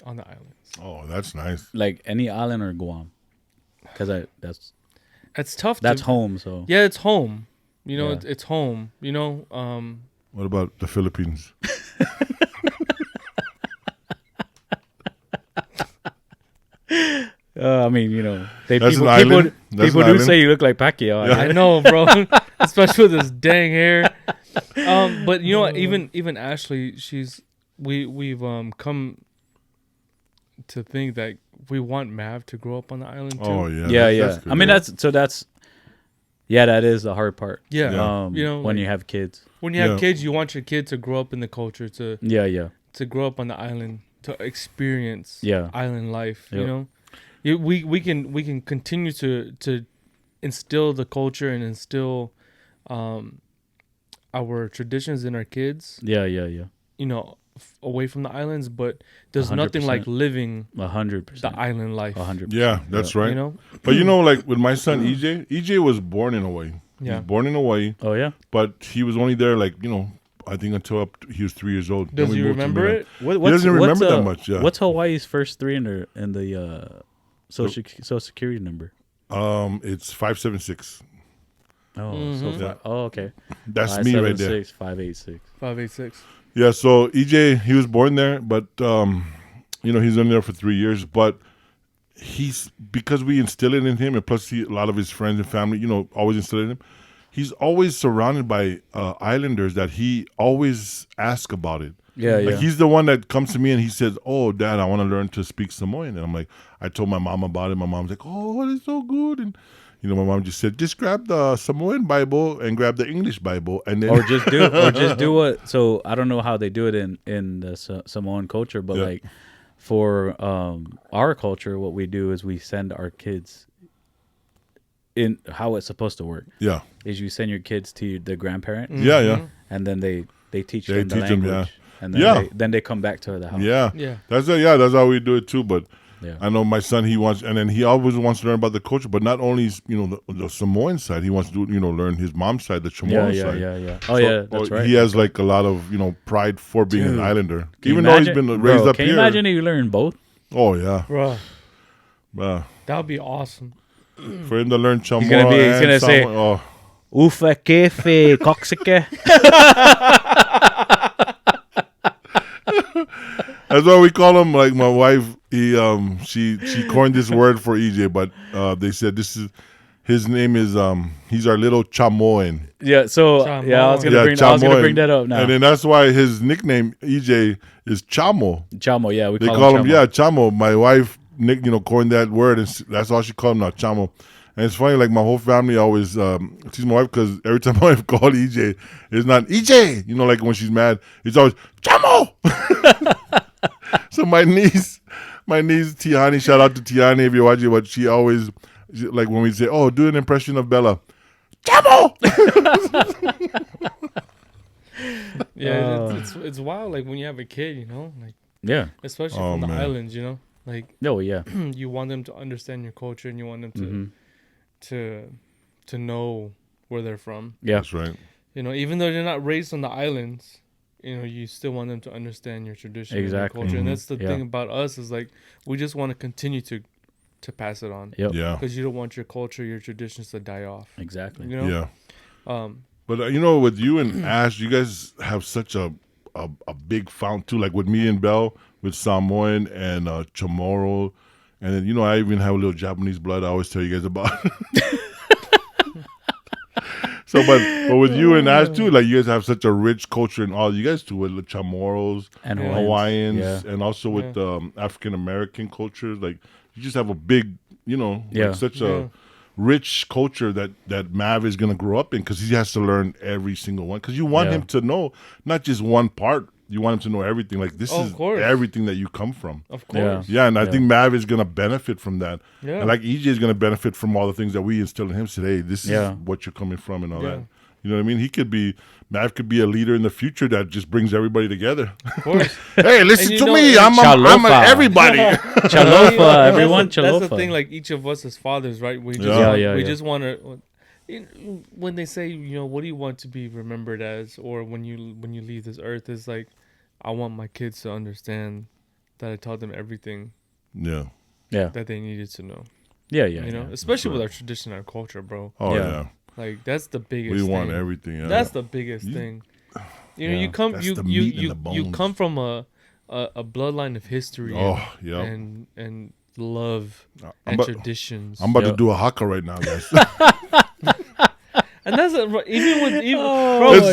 on the islands. Oh, that's nice. Like any island or Guam, because It's tough. That's home. So yeah, it's home. It's home. What about the Philippines? I mean, That's people do say you look like Pacquiao. I know, bro. Especially with this dang hair. But you know what? Even Ashley, we've come to think that we want Mav to grow up on the island too. Oh yeah, yeah. That's good, I mean, that is the hard part. Yeah. When you have kids. When you have kids, you want your kid to grow up in the culture, to grow up on the island, to experience island life. Yep. We can continue to instill the culture and instill our traditions in our kids. Yeah. Away from the islands, but there's 100%. Nothing like living 100% the island life. 100%. Yeah, that's right. But like with my son EJ was born in Hawaii. Yeah, he was born in Hawaii. Oh yeah, but he was only there I think until he was 3 years old. Does he remember it? He doesn't remember that much. Yeah. What's Hawaii's first three in the social security number? It's 576. Oh, okay. That's me right there. 586. 586. Yeah, so EJ, he was born there, but he's only there for 3 years. But because we instill it in him, and plus a lot of his friends and family, always instill it in him. He's always surrounded by islanders that he always asks about it. Yeah. He's the one that comes to me and he says, "Oh, Dad, I want to learn to speak Samoan." And I'm like, I told my mom about it. My mom's like, "Oh, it's so good." And my mom just said, "Just grab the Samoan Bible and grab the English Bible, and then just do what." So I don't know how they do it in the Samoan culture, but like for our culture, what we do is we send our kids in how it's supposed to work. Yeah, is you send your kids to the grandparent. Yeah, and then they teach them the language. And then they come back to the house. Yeah. That's how we do it too. But I know my son, he always wants to learn about the culture, but not only the Samoan side, he wants to learn his mom's side, the Chamorro side. Yeah. That's right. He has like a lot of pride for being an islander, even though he's been raised up here. Can you imagine if you learn both? Oh yeah, bro. That would be awesome for him to learn Chamorro. He's gonna say, "Ufa kefe koksike." That's why we call him. Like my wife, she coined this word for EJ, but they said his name is he's our little Chamoan. Yeah, so Chamoan. I was gonna bring that up now. And then that's why his nickname EJ is Chamo. Chamo, yeah, they call him Chamo. My wife coined that word, and that's all she called him now, Chamo. And it's funny, like my whole family always sees my wife because every time my wife called EJ, it's not EJ. Like when she's mad, it's always Chamo. So my niece Tiani, shout out to Tiani if you're watching, but she always, like when we say, "Oh, do an impression of Bella," Chamo. Yeah, it's wild. Like when you have a kid, especially from the islands, you want them to understand your culture and you want them to know where they're from. Yeah, that's right. Even though they're not raised on the islands, you still want them to understand your tradition and your culture. And that's the thing about us is like we just want to continue to pass it on. Yep. Yeah. Because you don't want your culture, your traditions to die off. Exactly. Yeah. But with you and Ash, you guys have such a big fount too. Like with me and Belle, with Samoan and Chamorro, and then I even have a little Japanese blood. I always tell you guys about. So, but with you and Ash too, like you guys have such a rich culture in all you guys do with the Chamorros And Yeah. Hawaiians, Yeah. and also with African American culture. Like you just have a big, Yeah. like such Yeah. a rich culture that Mav is gonna grow up in because he has to learn every single one. Because you want Yeah. him to know not just one part. You want him to know everything. Like this Of is course. everything that you come from. Of course. Yeah, and I Yeah. think Mav is gonna benefit from that. Yeah. And like EJ is gonna benefit from all the things that we instill in him today. This Yeah. is what you're coming from and all Yeah. that. You know what I mean? Mav could be a leader in the future that just brings everybody together. Of course. Hey, listen And you to know, me. and I'm Chålofa. everybody. Chålofa, everyone. That's the Chålofa. thing. Like each of us as fathers, right? We just Yeah. we just want to. When they say, what do you want to be remembered as, or when you leave this earth, is like, I want my kids to understand that I taught them everything Yeah. Yeah. that they needed to know. Yeah. Yeah. You know, yeah. especially with our tradition, our culture, bro. Oh Yeah. yeah. Like that's the biggest. We want thing. everything. Yeah. That's the biggest You- thing. You know, Yeah. you come, That's you the you meat and you the you bones. come from a bloodline of history. Oh yeah. and love I'm and about, traditions. I'm about Yeah. to do a haka right now, guys. And that's even with Oh, bro, Let's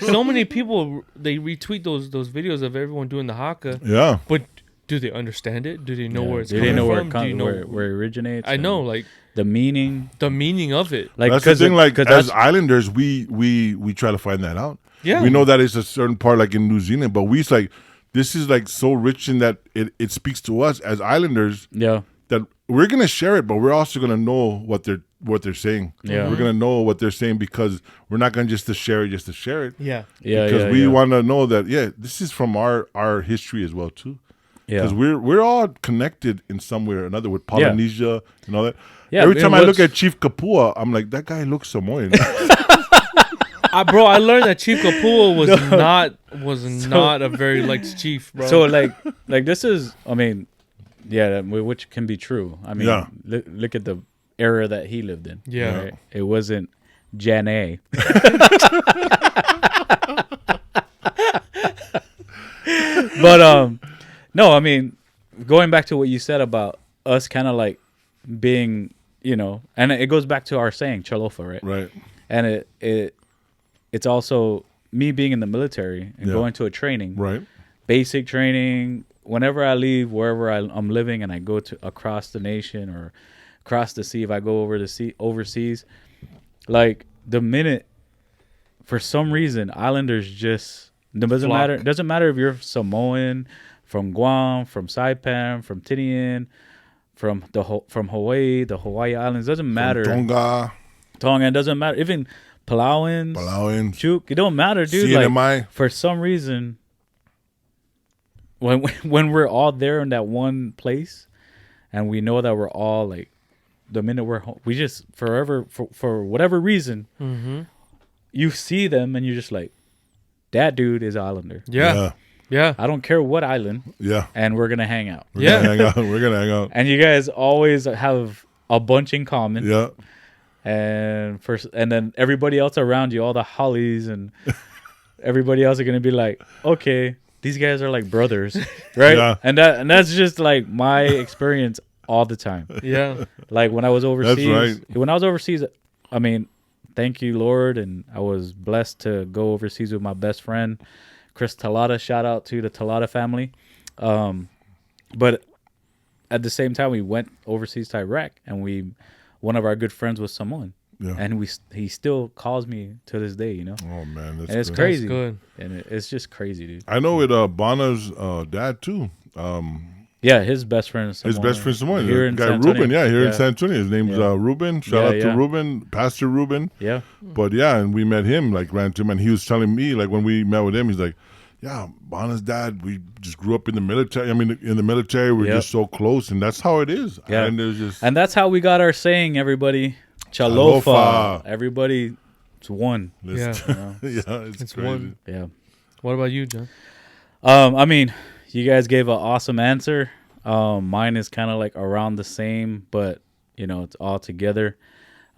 do it. so many people they retweet those videos of everyone doing the haka, Yeah. but do they understand it? Do they know Yeah. where it's Do coming they know from? where Do you know where it originates? I know, and like the meaning. the meaning of it. Like That's the thing. Like as that's Islanders, we try to find that out. Yeah, We know that it's a certain part, like in New Zealand, but we like this is like so rich in that it speaks to us as Islanders yeah. that we're gonna share it, but we're also gonna know what they're saying. Yeah. We're gonna know what they're saying because we're not gonna just to share it. yeah, Yeah. Because yeah, we yeah. want to know that this is from our history as well too. Yeah. Because we're all connected in some way or another with Polynesia and all that. Yeah, Every it time I look looks- at Chief Kapua, I'm like, that guy looks Samoan. bro. I learned that Chief Kapua was not a very liked chief, bro. So like this is, I mean, yeah, which can be true. I mean, Yeah. look at the era that he lived in. Yeah. right? It wasn't Jan A. But no, I mean, going back to what you said about us kind of like being, and it goes back to our saying Chålofa, right? Right. And it's also me being in the military and Yeah. going to a training, Right. basic training. Whenever I leave, wherever I'm living, and I go to across the nation or across the sea, if I go overseas, like the minute, for some reason, Islanders just doesn't Flock. matter. Doesn't matter if you're Samoan, from Guam, from Saipan, from Tinian, from Hawaii, the Hawaii Islands. Doesn't matter. Tonga, Tonga, it doesn't matter. Even Palauans, Palauans, Chuk, it don't matter, dude. Like, CNMI. for some reason, when we're all there in that one place, and we know that we're all like, the minute we're home, we just forever for whatever reason, mm-hmm. you see them and you're just like, that dude is Islander. Yeah. I don't care what island, Yeah. and we're gonna hang out. We're gonna hang out. We're gonna hang out. And you guys always have a bunch in common. Yeah. And then everybody else around you, all the Hollies and everybody else are gonna be like, okay, these guys are like brothers, right? Yeah. And that's just like my experience all the time. Yeah. Like when I was overseas, right. when I was overseas, I mean, thank you, Lord, and I was blessed to go overseas with my best friend, Chris Talata. Shout out to the Talata family. But at the same time, we went overseas to Iraq, and one of our good friends was Samoan. Yeah. And he still calls me to this day, Oh man, that's and it's good. crazy. That's good. And it's just crazy, dude. I know with Bonner's dad too. Yeah, his best friend is His Samoan. best friend Samoan, Here the in guy San Antonio. Ruben, here in Yeah. San Antonio. His name's Yeah. Ruben. Shout Yeah, out to yeah. Ruben, Pastor Ruben. Yeah. But yeah, and we met him, like ran to him, and he was telling me, like when we met with him, he's like, yeah, Bonner's dad, we just grew up in the military. I mean, in the military, we're Yep. just so close, and that's how it is. Yeah. And there's just And that's how we got our saying, everybody. Chålofa. Chålofa. Everybody, it's one. this- You know? yeah, it's crazy. one. Yeah. What about you, John? I mean, you guys gave an awesome answer. Mine is kind of like around the same, but it's all together.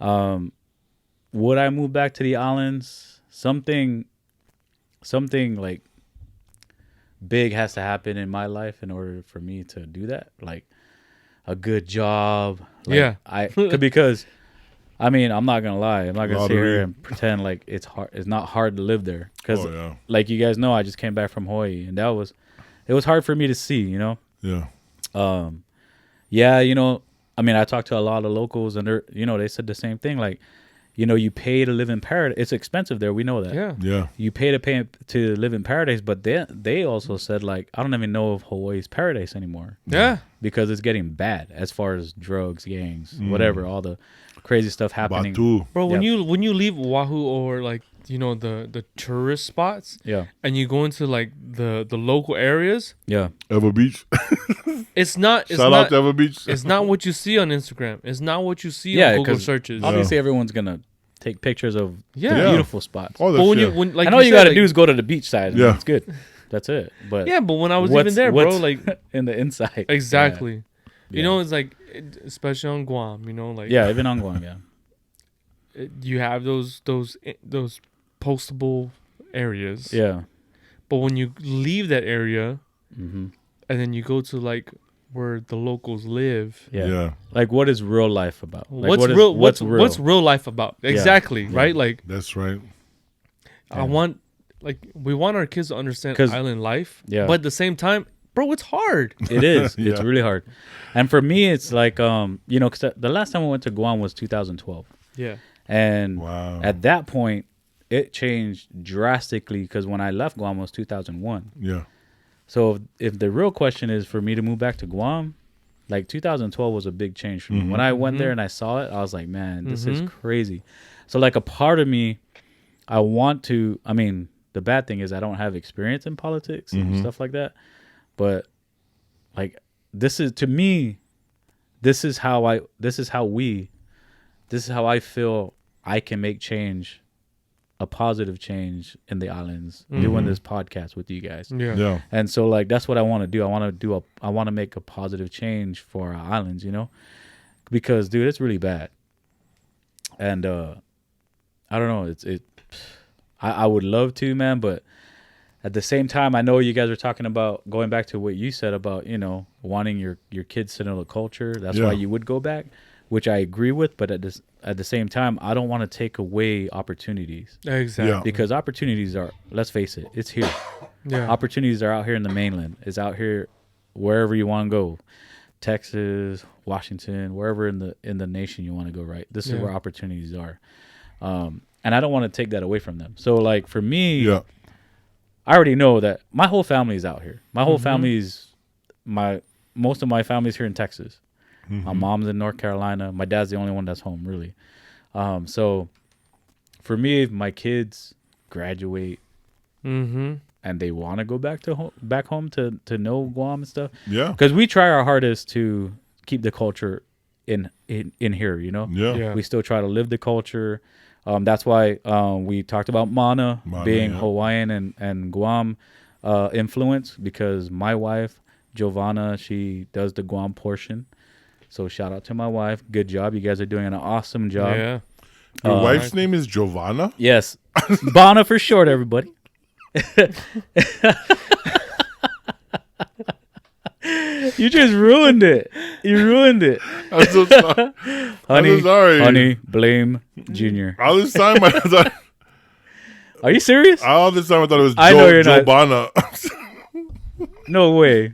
Would I move back to the islands? Something like big has to happen in my life in order for me to do that. Like a good job. Like, Yeah. because I mean, I'm not gonna lie. I'm not gonna sit Lottery. here and pretend like it's hard. It's not hard to live there because, Oh, yeah. like you guys know, I just came back from Hawaii, and it was hard for me to see. You know. Yeah. Yeah. You know. I mean, I talked to a lot of locals, and they said the same thing. Like, you pay to live in paradise. It's expensive there. We know that. Yeah. Yeah. You pay to live in paradise, but they also said, like, I don't even know if Hawaii's paradise anymore. Yeah. Because it's getting bad as far as drugs, gangs, whatever, all the crazy stuff happening. Batu. Bro, when Yeah. you leave Oahu or like the tourist spots, Yeah. and you go into like the local areas, Yeah. Ever Beach. it's not Shout out to Ever Beach. it's not what you see on Instagram. It's not what you see Yeah, on Google 'cause searches. Obviously, everyone's gonna take pictures of Yeah. the Yeah. beautiful spots. Oh, But that's when yeah. when like and all you said, gotta like- do is go to the beach side. Yeah. It's good. That's it. But yeah, but when I was even there, bro, like in the inside. exactly. Yeah. You know, it's like especially on Guam. You know, like Yeah, even on Guam. Yeah. you have those postable areas. Yeah. But when you leave that area Mm-hmm. and then you go to like where the locals live, Yeah. Yeah. Like, what is real life about? Like, what's what is- real? What's What's real life about? Exactly, Yeah. right? Like That's right. I want, like we want our kids to understand 'Cause- island life. Yeah. But at the same time, bro, it's hard. It is. It's Yeah. really hard. And for me, it's like, because the last time we went to Guam was 2012. Yeah. And Wow. at that point, it changed drastically because when I left Guam was 2001. Yeah. So if the real question is for me to move back to Guam, like 2012 was a big change for me. When I went there and I saw it, I was like, man, this is crazy. So like a part of me, I want to, I mean, the bad thing is I don't have experience in politics and stuff like that. But like, this is, to me, this is how I feel I can make change, a positive change in the islands, doing this podcast with you guys. Yeah. Yeah. And so like that's what I want to do. I want to make a positive change for our islands, because dude, it's really bad. And I don't know, I would love to, man, but at the same time, I know you guys are talking about going back to what you said about, wanting your kids to know the culture. That's why Yeah. you would go back, which I agree with, but at the same time, I don't want to take away opportunities. Exactly. Yeah. Because opportunities are, let's face it, it's here. Yeah. Opportunities are out here in the mainland. It's out here wherever you want to go. Texas, Washington, wherever in the nation you want to go, right? This is Yeah. where opportunities are. And I don't want to take that away from them. So like for me, Yeah. I already know that my whole family is out here. My whole family's most of my family's here in Texas. My mom's in North Carolina. My dad's the only one that's home, really. So for me, if my kids graduate and they want to go back home to know Guam and stuff, Yeah. because we try our hardest to keep the culture in here, Yeah. Yeah. we still try to live the culture. That's why we talked about Mana being yeah. Hawaiian and Guam influence, because my wife Giovanna, she does the Guam portion. So shout out to my wife. Good job. You guys are doing an awesome job. Yeah. Your wife's name is Giovanna? Yes. Bana for short, everybody. You just ruined it. You ruined it. I'm so sorry. Honey, I'm so sorry. honey, blame Junior. All this time I thought Are you serious? all this time I thought it was I know you're not- Giovanna. No way.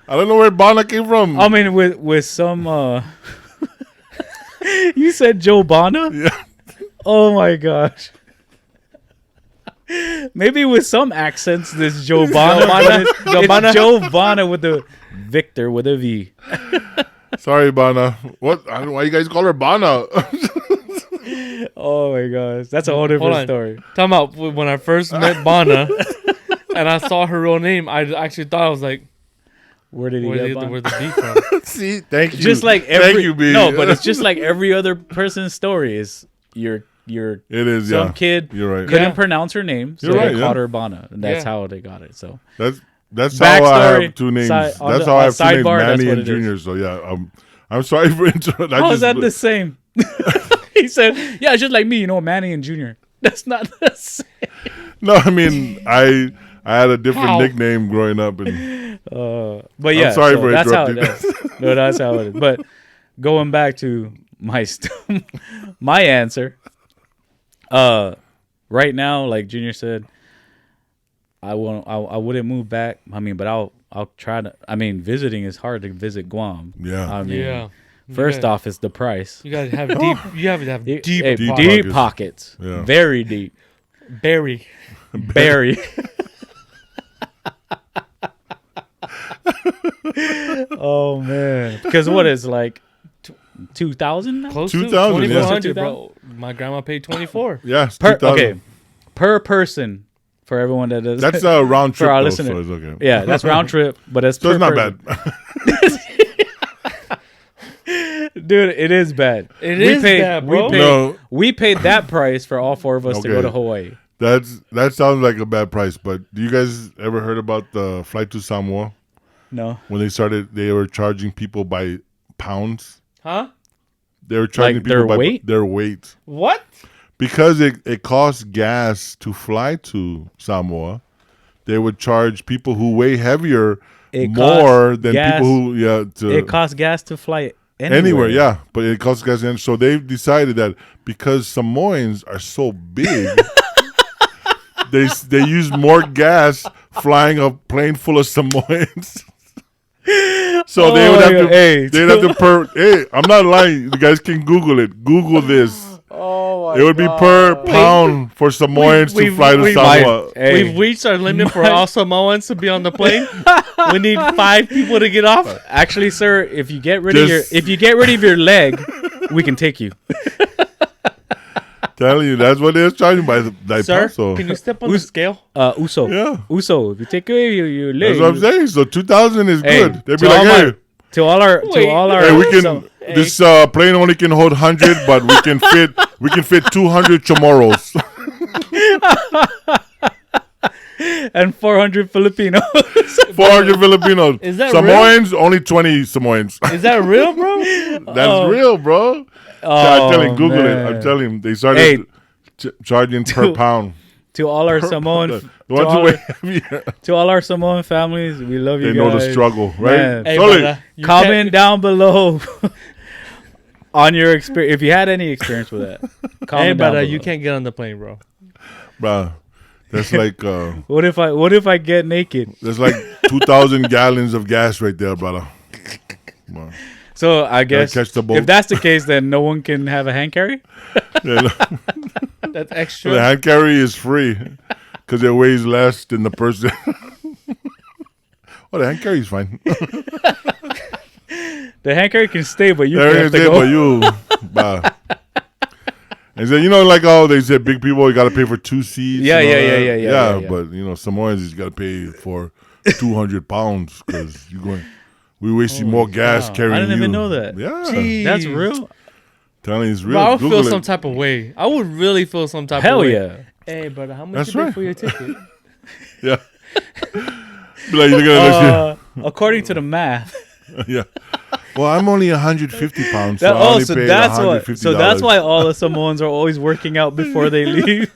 I don't know where Bana came from. I mean, with some. You said Joe Bana? Yeah. Oh my gosh. Maybe with some accents, this Joe Bana. It's Joe Bana with the Victor with a V. Sorry, Bana. What? I don't know why you guys call her Bana. Oh my gosh, that's a whole different story. Talking about when I first met Bana and I saw her real name, I actually thought I was like, Where did he get Bana? where the B from? See, thank you. Just like every thank you, B. no, but it's just like every other person's story is your It is, some yeah. kid You're right. couldn't Yeah. pronounce her name, so You're right, they yeah. called her Bana, and that's Yeah. how they got it. So That's how I Backstory, have two names. on That's the- how I on have two names, sidebar, that's Manny what and it is. Junior. So yeah, I'm sorry for interrupting. how is that the same? He said, "Yeah, it's just like me, Manny and Junior." That's not the same. No, I mean I had a different How? nickname growing up, and But yeah, I'm sorry so for that's how it interrupting. is. No, that's how it is. But going back to my answer. Right now, like Junior said, I wouldn't move back. I mean, but I'll try to. I mean, visiting is hard to visit Guam. Yeah. I mean, Yeah. first off, it's the price. You gotta have deep. You have to have deep, Deep pockets. Yeah. Very deep. Berry. Very. Oh man, because what is like 2,000 now? Close 2,000, to yeah. 2,400, bro. My grandma paid 24. Yeah. It's Per, 2,000. okay, per person for everyone that does. That's a round trip, for our though, listeners. so it's okay. Yeah, that's round trip, but it's So it's not bad. Dude, it is bad. It is bad, bro. We paid that price for all four of us to go Okay. to Hawaii. That sounds like a bad price, but do you guys ever heard about the flight to Samoa? No, When they were charging people by pounds. Huh? They were charging Like people their by weight? their weight. What? Because it costs gas to fly to Samoa, they would charge people who weigh heavier It more costs than gas- people who it costs gas to fly anywhere. Yeah, but it costs gas. And so they've decided that because Samoans are so big, they use more gas flying a plane full of Samoans. So they would have to. They'd have to Hey, I'm not lying. You guys can Google it. Google this. Oh my It would be per pound for Samoans to fly to Samoa. We've reached our limit for all Samoans to be on the plane. We need 5 people to get off. Actually, sir, if you get rid of your leg, we can take you. Telling you, that's what they're charging by the Sir, peso. can you step on the scale? Uso. Yeah. Uso, if you take away your leg. That's what I'm saying. So 2,000 is Hey, good. They'd be to all like, hey. my- To all our, Hey, we can. This plane only can hold 100, but we can fit 200 Chamorros. and 400 Filipinos. 400 Filipinos. Is that Samoans? Only 20 Samoans. Is that real, bro? That's real, bro. I'm telling. Google it. I'm telling him they started charging per pound. To all our Samoan, The ones who weigh heavier, to all our Samoan families, we love you they guys. know the struggle, right? Man. Hey, Sully, brother, you Comment down below on your experience if you had any experience with that. Hey, Comment down brother, below. you can't get on the plane, bro. bruh, that's like What if I get naked? that's like 2,000 gallons of gas right there, brother. Wow. So I guess catch the boat. if that's the case, then no one can have a hand carry. Yeah, That's the extra. hand carry is free because it weighs less than the person. Oh, the hand carry is fine. The hand carry can stay, but you There have is to it, go. but you. Bah. And so, like how they said big people, you got to pay for 2 seats. Yeah, and all yeah, that. yeah, yeah, yeah. But, Samoans, you got to pay for 200 pounds because we wasting more gas wow. carrying I didn't you. even know that. Yeah. Jeez. That's real. Telling you it's real. Bro, I would Google feel it. some type of way. I would really feel some type Hell of way. yeah. Hey, brother, how much That's you pay right. for your ticket? Yeah. Be like, look at According to the math. this. Yeah. Well, I'm only 150 pounds, so I only paid $150. So that's why all the Samoans are always working out before they leave.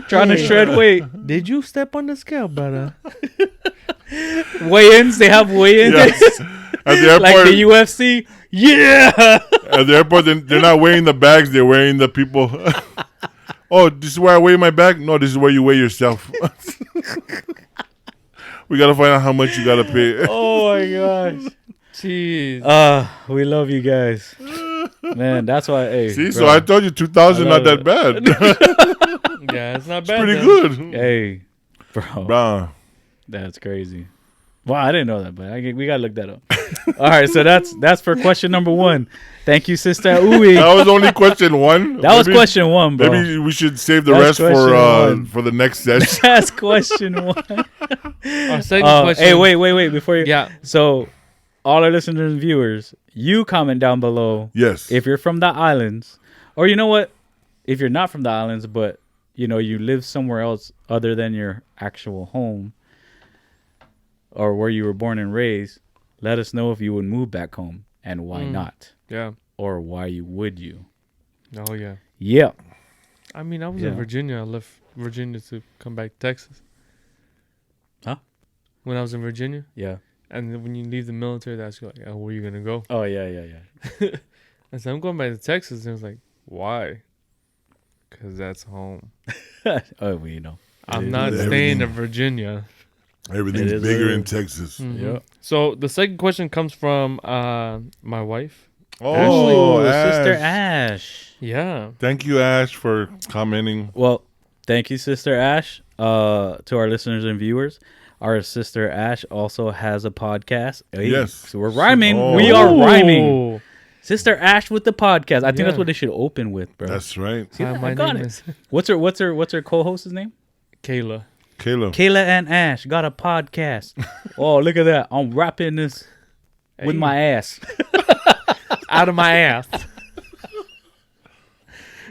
Trying to shred weight. Did you step on the scale, brother? Weigh-ins, they have weigh-ins. Yes. At the airport, Like the UFC. Yeah. at the airport, they're not weighing the bags; they're weighing the people. Oh, this is where I weigh my bag? No, this is where you weigh yourself. We gotta find out how much you gotta pay. Oh my gosh. Jeez. We love you guys. Man, that's why. Hey, See, bro. so I told you 2,000 I not love that bad. Yeah, it's not bad. Pretty then. good. Hey, bro. Bruh. That's crazy. Well, I didn't know that, but we gotta look that up. All right, so that's for question number 1. Thank you, Sister Uwe. That was only question 1. That was question 1, bro. Maybe we should save the That's rest question 1. for the next session. That's question 1. Our second question. Hey, wait before you. Yeah. So, all our listeners and viewers, you comment down below Yes. if you're from the islands, or you know what, if you're not from the islands, but you live somewhere else other than your actual home or where you were born and raised. Let us know if you would move back home and why not, Yeah. or why would you? Oh, yeah. Yeah. I mean, I was Yeah. in Virginia. I left Virginia to come back to Texas. Huh? When I was in Virginia. Yeah. And then when you leave the military, that's like, oh, where are you going to go? Oh yeah. I said, I'm going back to Texas. And he was like, why? Because that's home. Oh, well, you know. I'm not staying in Virginia. Everything's bigger in Texas. Mm-hmm. Yeah. So the second question comes from my wife. Oh, Ash. Sister Ash. Yeah. Thank you, Ash, for commenting. Well, thank you, Sister Ash. To our listeners and viewers, our sister Ash also has a podcast. Hey, Yes. So we're rhyming. Oh. We are rhyming. Ooh. Sister Ash with the podcast. I think Yeah. that's what they should open with, bro. That's right. See, Hi, I my got name it. is What's her co-host's name? Kayla. Kayla. Kayla and Ash got a podcast. Oh, look at that. I'm rapping this with Hey. my ass. Out of my ass.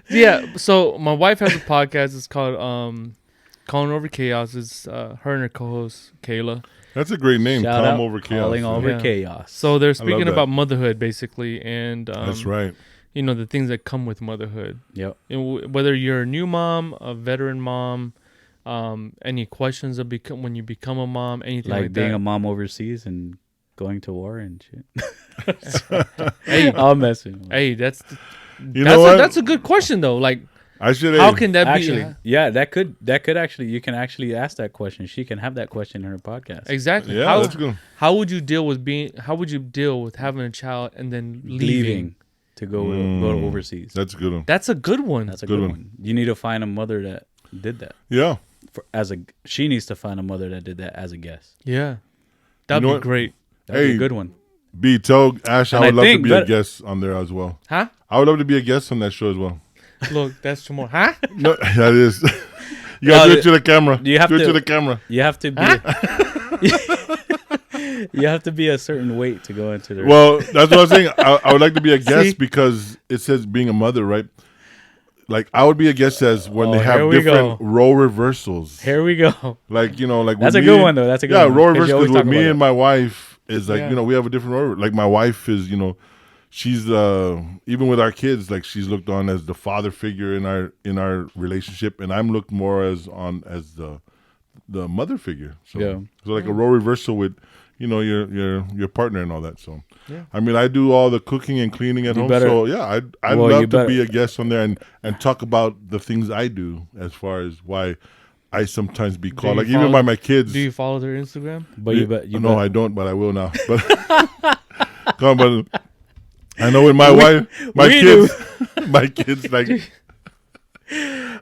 Yeah, so my wife has a podcast. It's called Calling Over Chaos. It's her and her co-host Kayla. That's a great name. Shout Calm out, Over Chaos. Calling over Yeah. chaos. So they're love speaking that. about motherhood basically, and That's right. you know, the things that come with motherhood. Yep. And whether you're a new mom, a veteran mom, any questions of when you become a mom, anything like being that. a mom overseas and going to war and shit. Hey, I'm messing. hey, that's You know what? that's a good question though. Like, I should. how can that Actually, be? yeah, that could actually, you can actually ask that question. She can have that question in her podcast. Exactly. Yeah, how, that's good. How would you deal with having a child and then leaving? To go to overseas. That's a good one. That's a good one. That's a Good good one. one. You need to find a mother that did that. Yeah. She needs to find a mother that did that as a guest. Yeah. That'd You know be what? great. That'd be Hey. a good one. B, tell Ash And I I would love to think be a that- guest on there as well. Huh? I would love to be a guest on that show as well. Look, that's tomorrow. Huh? No, that is. You gotta No, do it to the camera. you have do it to- to the camera. You have to be. You have to be a certain weight to go into the. Well, that's what I was saying. I would like to be a guest See? because it says being a mother, right? Like I would be a guest as when they here have we different go. role reversals. Here we go. Like like That's with a good me- one though. That's a good Yeah, one. role 'Cause you reversal always with talk me about and my wife is like Yeah. we have a different role. Like my wife is she's even with our kids, like she's looked on as the father figure in our relationship, and I'm looked more as the mother figure. So Yeah. so like a role reversal with your partner and all that. So Yeah. I mean I do all the cooking and cleaning at You home. better- So yeah, I'd Well, you love to better- be a guest on there and talk about the things I do as far as why I sometimes be called you like even follow- by my kids. Do you follow their Instagram? But you No, I don't, but I will now. But come on, but I know with my wife, my we kids, my kids, like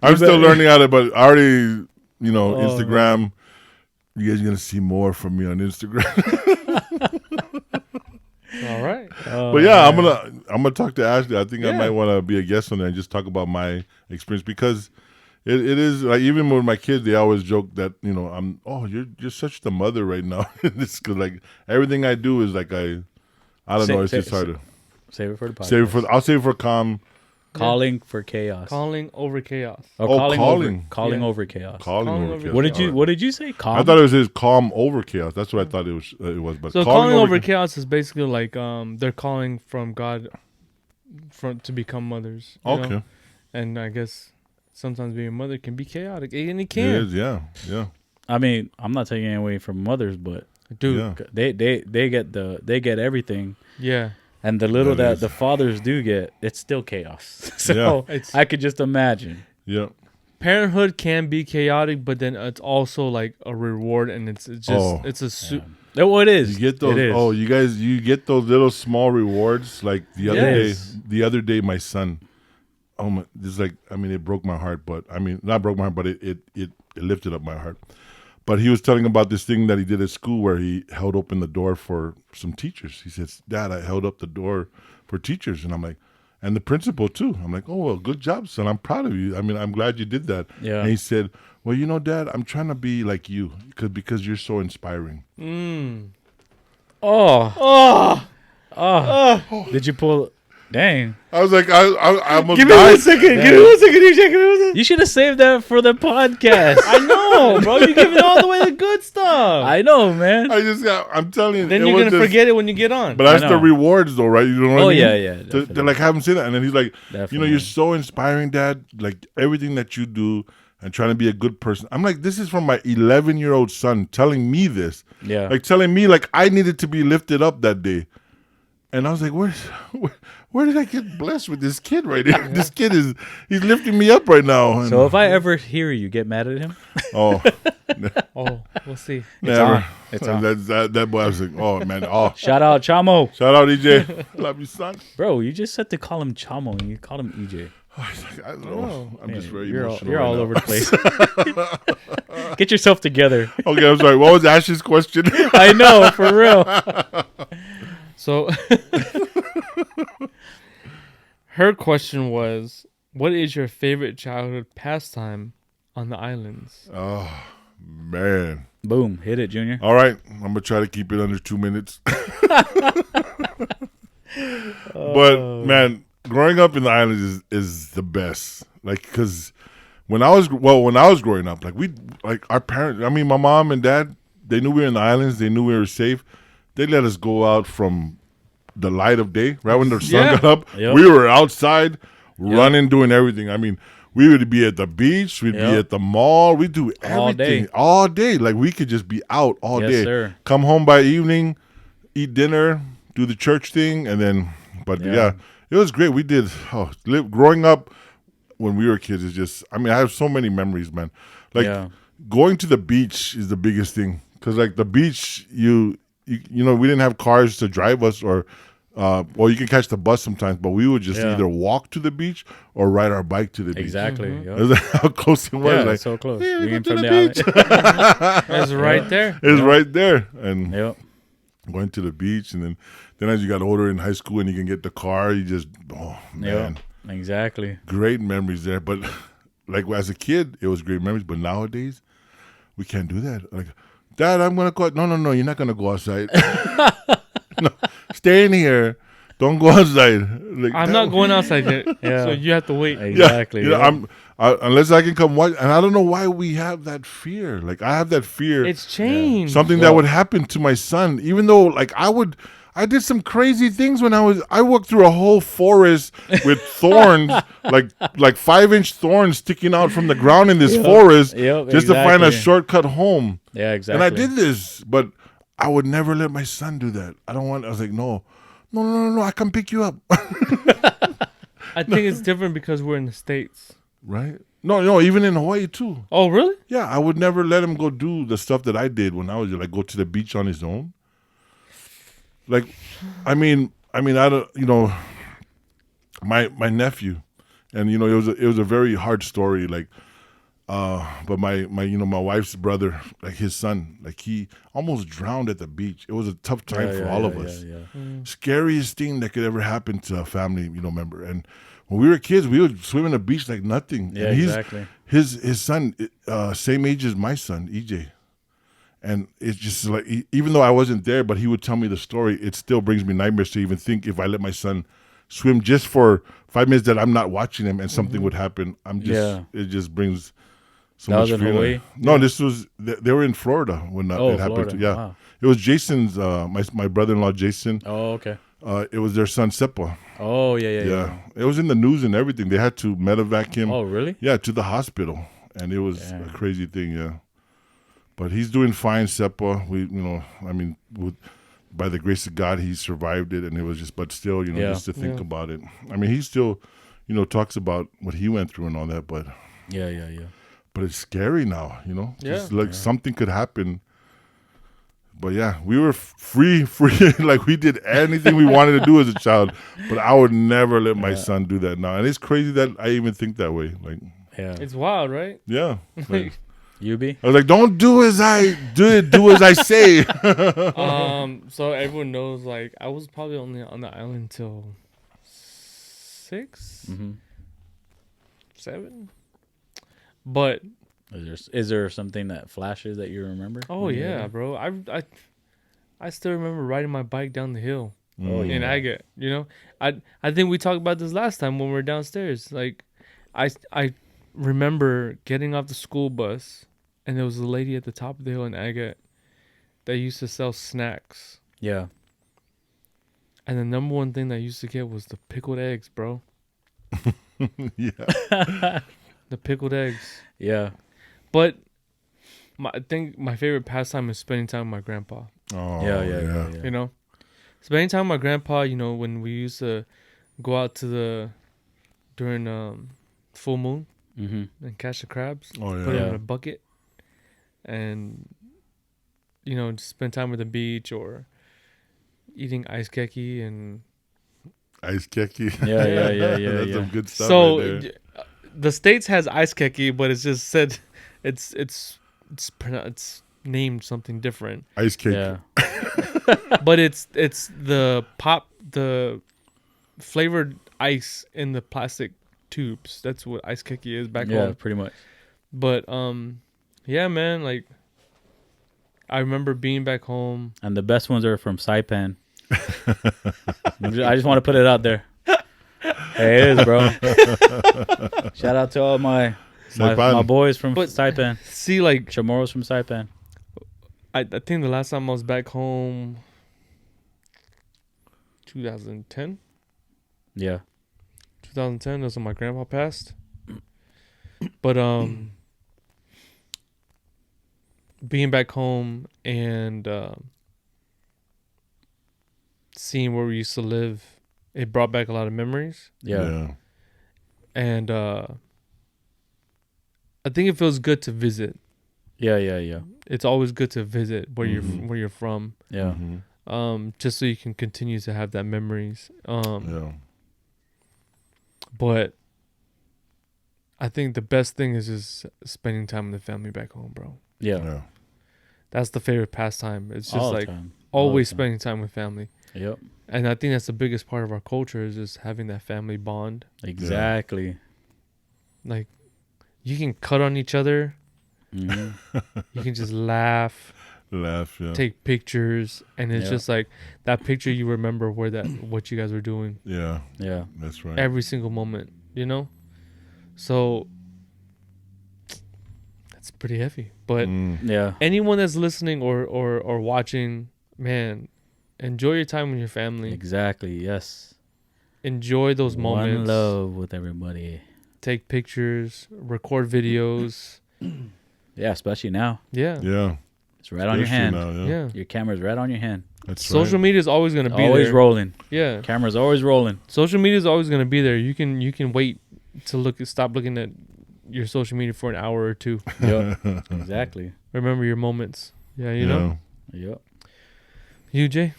I'm still learning how to. But I already, Instagram. You guys are gonna see more from me on Instagram. All right. But yeah, I'm gonna talk to Ashley. I think I Yeah. might want to be a guest on there and just talk about my experience because it is like even with my kids, they always joke that you're such the mother right now. It's because like everything I do is like I don't know. It's just hard to save it for the podcast. I'll save it for calm. Calling for chaos. Calling over chaos. Or calling. calling Yeah. over chaos. Calling Calling over over chaos. chaos. What did you say? Calm. I thought it was his calm over chaos. That's what I thought it was. But So calling over chaos is basically like they're calling from God to become mothers. you know? Okay. And I guess sometimes being a mother can be chaotic. And it It can. is, yeah. I mean, I'm not taking it away from mothers, but Dude. Yeah. they get everything, Yeah. and the little That that is. the fathers do get, it's still chaos. So It's I could just imagine. Yeah. parenthood can be chaotic, but then it's also like a reward, and it's just it's a Well, it is. You get those. It is. Oh, you get those little small rewards. Like the Yes. other day, my son. Oh my! This is like, I mean, it broke my heart, but I mean, not broke my heart, but it lifted up my heart. But he was telling about this thing that he did at school where he held open the door for some teachers. He says, "Dad, I held up the door for teachers," and I'm like, and the principal too. I'm like, "Oh, well, good job, son. I'm proud of you. I mean, I'm glad you did that." Yeah. And he said, "Well, Dad, I'm trying to be like you because you're so inspiring." Did you pull? Dang. I was like, I'm Give me 1 second. Give me 1 second. DJ. Give me 1 second. You should have saved that for the podcast. I know, bro. You're giving all the way the good stuff. I know, man. I'm telling you. Then it you're was gonna just- forget it when you get on. But that's I the know. rewards, though, right? You know what I Oh, mean? yeah, To like have him say that, and then he's like, Definitely. you're so inspiring, Dad. Like everything that you do, and trying to be a good person. I'm like, this is from my 11-year-old son telling me this. Yeah. Like telling me like I needed to be lifted up that day. And I was like, where did I get blessed with this kid right here? This kid he's lifting me up right now. And So if I ever hear you get mad at him, oh, Oh, we'll see. never. It's on. That boy, I was like, oh man, oh. shout out Chamo. Shout out EJ, love you, son. Bro, you just said to call him Chamo and you called him EJ. I don't know. I'm just very You're emotional. all right now. over the place. Get yourself together. Okay, I'm sorry. What was Ash's question? I know, for real. So, her question was, what is your favorite childhood pastime on the islands? Oh man. Boom, hit it, Junior. All right, I'm gonna try to keep it under 2 minutes. But man, growing up in the islands is the best. Like, cause when I was growing up, like our parents. I mean, my mom and dad, they knew we were in the islands. They knew we were safe. They let us go out from the light of day, right when the sun got up. Yep. We were outside, running, doing everything. I mean, we would be at the beach, we'd be at the mall, we'd do everything all day. Like, we could just be out all day. Sir. Come home by evening, eat dinner, do the church thing, and then, it was great. We did, growing up when we were kids is just, I mean, I have so many memories, man. Like, going to the beach is the biggest thing. Because, like, the beach, you know, we didn't have cars to drive us or, you can catch the bus sometimes, but we would just either walk to the beach or ride our bike to the beach. Exactly. That's how close it was. Yeah, like, so close. "Hey, We go ain't to from the the beach." It's right there. It's right there. And Yep. going to the beach, and then as you got older in high school and you can get the car, you just, man. Yep. Exactly. Great memories there. But like as a kid, it was great memories. But nowadays, we can't do that. Like, Dad, I'm gonna go out. No, you're not gonna go outside. No, stay in here. Don't go outside. Like, I'm not going outside yet. Yeah. So you have to wait. Exactly. Yeah, you know, unless I can come watch. And I don't know why we have that fear. Like, I have that fear. It's changed. Something that would happen to my son, even though like I did some crazy things when I walked through a whole forest with thorns, like 5-inch thorns sticking out from the ground in this forest, just to find a shortcut home. Yeah, exactly. And I did this, but I would never let my son do that. I was like, no, I can pick you up. I think it's different because we're in the States. Right? No, even in Hawaii too. Oh, really? Yeah, I would never let him go do the stuff that I did when I was like go to the beach on his own. Like, I mean, I don't, you know, my nephew, and you know, it was a very hard story. Like, but my wife's brother, like his son, like he almost drowned at the beach. It was a tough time for all of us. Scariest thing that could ever happen to a family, member. And when we were kids, we would swim in the beach like nothing. Yeah, and exactly. His son, same age as my son, EJ. And it's just like, even though I wasn't there, but he would tell me the story, it still brings me nightmares to even think if I let my son swim just for 5 minutes that I'm not watching him and something would happen. It just brings so much fear. Hawaii? No, this was, they were in Florida when it happened. Florida. Yeah. Wow. It was Jason's, my brother-in-law, Jason. Oh, okay. It was their son, Sepa. Oh, yeah. It was in the news and everything. They had to medevac him. Oh, really? Yeah, to the hospital. And it was a crazy thing, yeah. But he's doing fine, Sepa. By the grace of God, he survived it, and it was just. But still, just to think about it. I mean, he still, talks about what he went through and all that. But yeah. But it's scary now, Just like something could happen. But yeah, we were free, like we did anything we wanted to do as a child. But I would never let my son do that now, and it's crazy that I even think that way. Like, it's wild, right? Yeah. Like, You be? I was like, don't do as I do as I say. So everyone knows, like, I was probably only on the island till 6, 7. But is there something that flashes that you remember? Oh yeah, bro. I still remember riding my bike down the hill in Agate. I think we talked about this last time when we were downstairs. Like, I remember getting off the school bus. And there was a lady at the top of the hill in Agate that used to sell snacks. Yeah. And the number one thing that I used to get was the pickled eggs, bro. Yeah. The pickled eggs. Yeah. But I think my favorite pastime is spending time with my grandpa. Oh, Yeah. You know? spending time with my grandpa, you know, when we used to go out during full moon and catch the crabs, Oh put yeah. them in a bucket, and you know, just spend time with the beach or eating ice keki and Ice keki. Yeah. That's some good stuff so right there. the States has ice keki, but it's just said it's named something different. Ice cake. Yeah. But it's the flavored ice in the plastic tubes. That's what ice keki is back Yeah, home. pretty much. But yeah, man, like I remember being back home. And the best ones are from Saipan. I just want to put it out there. Hey, it is, bro. Shout out to all my boys from Saipan. See, like Chamorros from Saipan. I think the last time I was back home, 2010. Yeah. 2010. That's when my grandpa passed. But being back home and seeing where we used to live, it brought back a lot of memories. Yeah. And I think it feels good to visit. Yeah. It's always good to visit where you're from. Yeah. Just so you can continue to have that memories. Yeah. But I think the best thing is just spending time with the family back home, bro. Yeah. That's the favorite pastime. It's just All the like time. always spending time with family. Yep. And I think that's the biggest part of our culture is just having that family bond. Exactly. Like you can cut on each other. Mm-hmm. You can just laugh, Yeah. take pictures, and it's just like that picture you remember what you guys were doing. Yeah. Yeah. That's right. Every single moment, you know? So that's pretty heavy. But Yeah. anyone that's listening or watching, man, enjoy your time with your family. Exactly. Yes. Enjoy those moments. One love with everybody. Take pictures, record videos. Yeah, especially now. Yeah. Yeah. It's right on your hand. Now, Yeah. Your camera's right on your hand. That's Social right. media is always going to be Always there. rolling. Yeah. Camera's always rolling. Social media is always going to be there. You can wait to stop looking at your social media for an hour or two. Yep. Exactly. Remember your moments. Yeah, you know. Yep. You, Jay?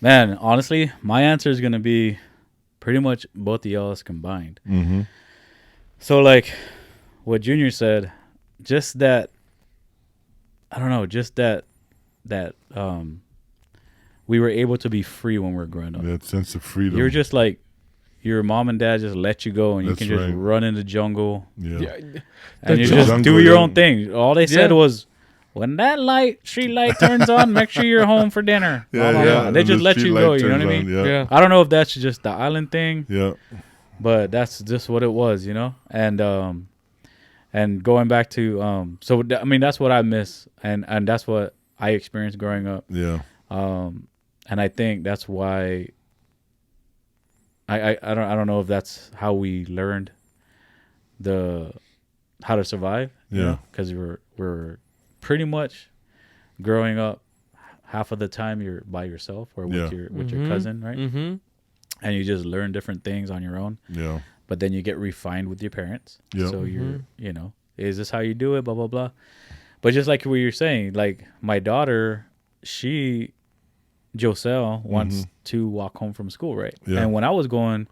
Man, honestly, my answer is going to be pretty much both of y'all's combined. Mm-hmm. So, like what Junior said, just that, I don't know, just that we were able to be free when we were growing up. That sense of freedom. You're just like, your mom and dad just let you go and you That's can just run in the jungle Yeah. and you The just jungle, do your yeah. own thing. All they said was, when that street light turns on, make sure you're home for dinner. Blah, blah, blah. They And just the let street you light go, you know what I turns mean? on, Yeah. I don't know if that's just the island thing, Yeah. but that's just what it was, you know? And going back to, I mean, that's what I miss. And that's what I experienced growing up. Yeah. And I think that's why I don't know if that's how we learned how to survive. Yeah. Because we're pretty much growing up half of the time you're by yourself or with your cousin, right? Mm-hmm. And you just learn different things on your own. Yeah. But then you get refined with your parents. Yeah. So you're, is this how you do it? Blah, blah, blah. But just like what you're saying, like my daughter, Joselle wants to walk home from school, right? Yeah. And when I was going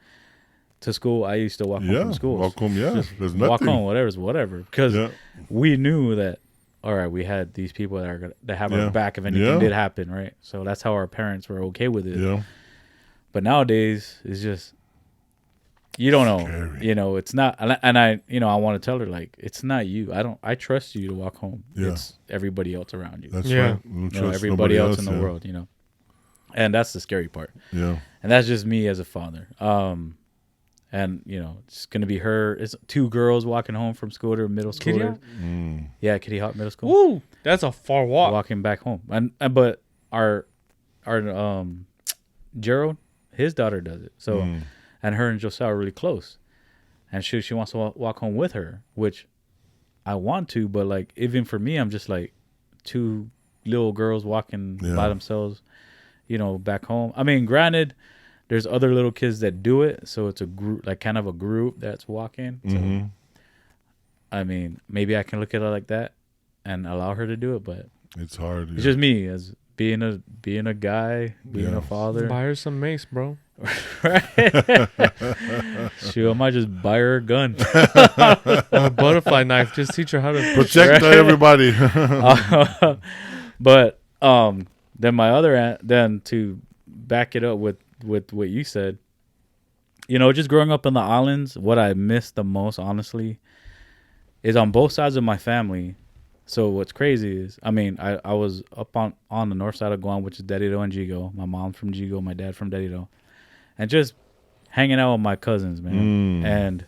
to school, I used to walk home from school. Walk home, yeah. Just There's nothing. walk home, whatever. Because we knew that, all right, we had these people that have our back if anything did happen, right? So that's how our parents were okay with it. Yeah. But nowadays, it's just, you don't know. Scary. It's not, and I want to tell her, like, it's not you. I trust you to walk home. Yeah. It's everybody else around you. That's Yeah. right. Don't You know, trust everybody nobody else in the world, And that's the scary part. Yeah. And that's just me as a father. And, it's going to be her. It's 2 girls walking home from school to middle school. Kitty Hawk? Yeah, Kitty Hawk Middle School. Woo! That's a far walk. Walking back home. But our Gerald, his daughter does it. So, and her and Josiah are really close. And she wants to walk home with her, which I want to, but like, even for me, I'm just like 2 little girls walking by themselves. back home. I mean, granted, there's other little kids that do it, so it's a group, like kind of a group that's walking. So, I mean, maybe I can look at it like that and allow her to do it, but it's hard. It's just me as being a guy, being a father. Buy her some mace, bro. Shoot, I might just buy her a gun. A butterfly knife. Just teach her how to protect everybody. But then my other aunt, then to back it up with what you said, just growing up in the islands, what I miss the most, honestly, is on both sides of my family. So what's crazy is, I mean, I was up on the north side of Guam, which is Dedido and Jigo. My mom's from Jigo, my dad from Dedido. And just hanging out with my cousins, man. And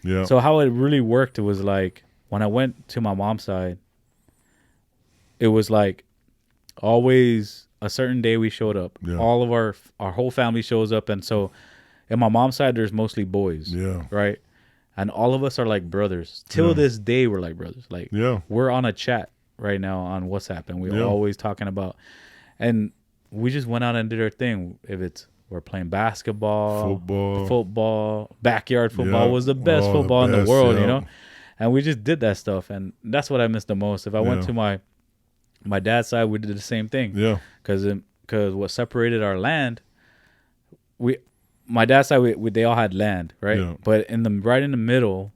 yeah. So how it really worked, it was like, when I went to my mom's side, it was like always a certain day we showed up. Yeah. All of our whole family shows up. And so in my mom's side, there's mostly boys. Yeah. Right? And all of us are like brothers. Till this day, we're like brothers. Like, we're on a chat right now on WhatsApp, and we're always talking about. And we just went out and did our thing. If we're playing basketball, football, backyard football was the best football in the world, And we just did that stuff, and that's what I miss the most. If I went to my dad's side, we did the same thing. Yeah, because what separated our land, my dad's side, they all had land, right? Yeah. But right in the middle,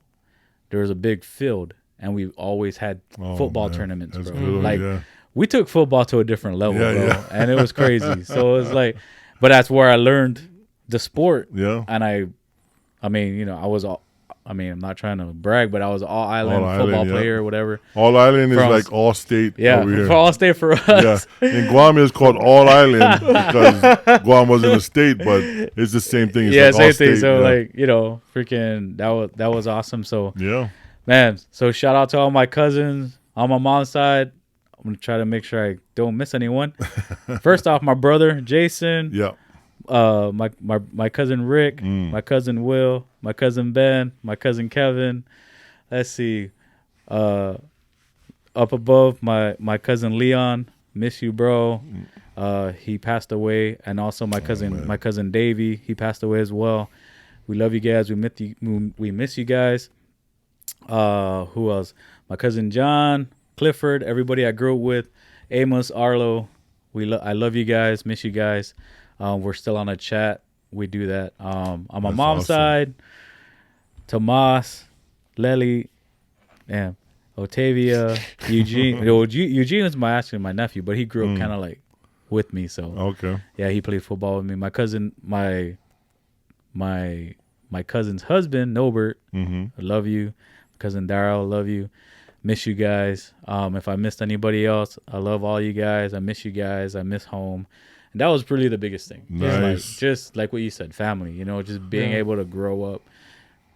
there was a big field, and we always had football tournaments, bro. Good, we took football to a different level, bro, and it was crazy. So it was like, but that's where I learned the sport. Yeah, and I mean, I'm not trying to brag, but I was all island football player or whatever. All island is like all state. Yeah, over here. For all state for us. Yeah, in Guam it's called all island because Guam wasn't a state, but it's the same thing. It's like same all thing. State, so freaking that was awesome. So man. So shout out to all my cousins on my mom's side. I'm gonna try to make sure I don't miss anyone. First off, my brother Jason. Yeah. My cousin Rick, my cousin Will, my cousin Ben, my cousin Kevin. Let's see. Up above, my cousin Leon. Miss you, bro. He passed away, and also my cousin Davey. He passed away as well. We love you guys. We miss you guys. Who else? My cousin John, Clifford, everybody I grew up with, Amos, Arlo. I love you guys. Miss you guys. We're still on a chat. We do that. On my mom's side, Tomas, Lely, Otavia, Eugene. Eugene is my nephew, but he grew up kind of like with me. So yeah, he played football with me. My cousin, my cousin's husband, Nobert. I love you. My cousin Daryl, love you. Miss you guys. If I missed anybody else, I love all you guys. I miss you guys. I miss home. And that was really the biggest thing. Nice. Just like what you said, family, just being able to grow up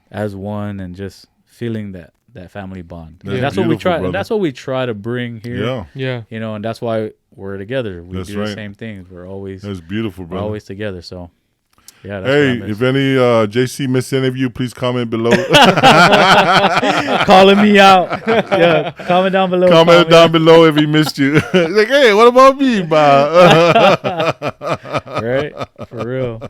as one and just feeling that family bond. That's what we try. And that's what we try to bring here. Yeah. And that's why we're together. We do the same things. We're always. That's beautiful, bro. We're always together. So, yeah. That's if any JC missed any of you, please comment below. Calling me out. Yeah, comment down below. Comment down below if he missed you. Like, hey, what about me, Bob? Right? For real.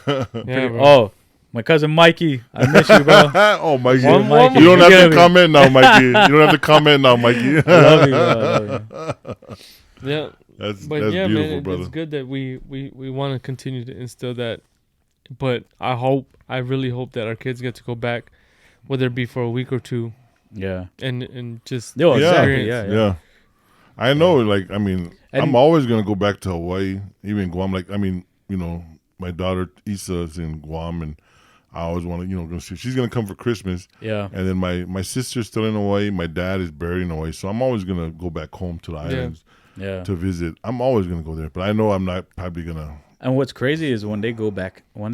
Oh, my cousin Mikey. I miss you, bro. Oh, Mikey. You don't have to comment now, Mikey. You don't have to comment now, Mikey. I love you, bro. I love you. Yeah. That's beautiful, man, brother. It's good that we want to continue to instill that. But I really hope that our kids get to go back, whether it be for a week or two. Yeah. And just exactly. Yeah. I know, I'm always going to go back to Hawaii, even Guam. My daughter Isa is in Guam, and I always want to, go see. She's going to come for Christmas. Yeah. And then my sister's still in Hawaii. My dad is buried in Hawaii. So I'm always going to go back home to the islands. Yeah. To visit. I'm always gonna go there, but I know I'm not probably gonna. And what's crazy is when they go back, they're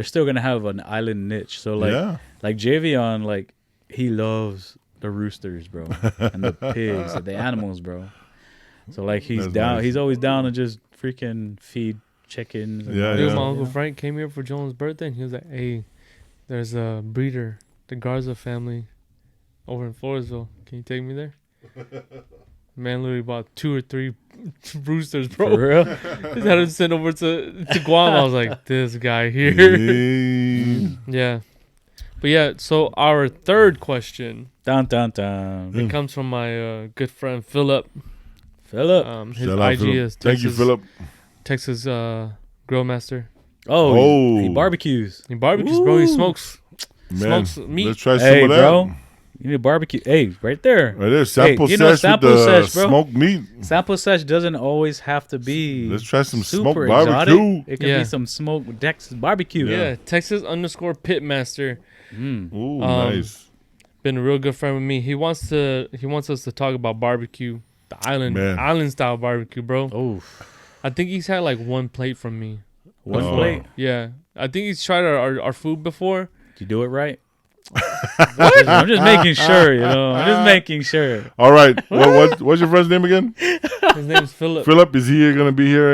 still gonna have an island niche. So like Javion, he loves the roosters, bro, and the pigs, and the animals, bro. So he's down. Nice. He's always down to just freaking feed chickens. And my Uncle Frank came here for Joan's birthday, and he was like, "Hey, there's a breeder, the Garza family, over in Floresville. Can you take me there?" Man literally bought 2 or 3 roosters, bro. For real? Just had to send over to Guam. I was like, this guy here. Yeah. Yeah. But yeah, so our third question Dun, dun, dun. it comes from my good friend Philip. Philip. His Shout out, IG Philip. is Thank you, Philip. Texas Grill Master. Oh, he barbecues. He barbecues, bro. He smokes Man, meat. let's try some Hey, of that. bro. You need a barbecue. Hey, right there. Right there, sample you know, sesh sample with the sesh, bro. smoked meat. Sample sesh doesn't always have to be. Let's try some super smoked barbecue. exotic. It can Yeah. be some smoked Texas barbecue. Yeah, Texas_Pitmaster. Ooh, Um, nice. Been a real good friend with me. He wants us to talk about barbecue, the island style barbecue, bro. Oh, I think he's had like 1 plate from me. one Oh. plate. Yeah, I think he's tried our food before. Did you do it right? What? I'm just making sure, you know. I'm just making sure. All right. What's your friend's name again? His name's Philip. Philip. Is he going to be here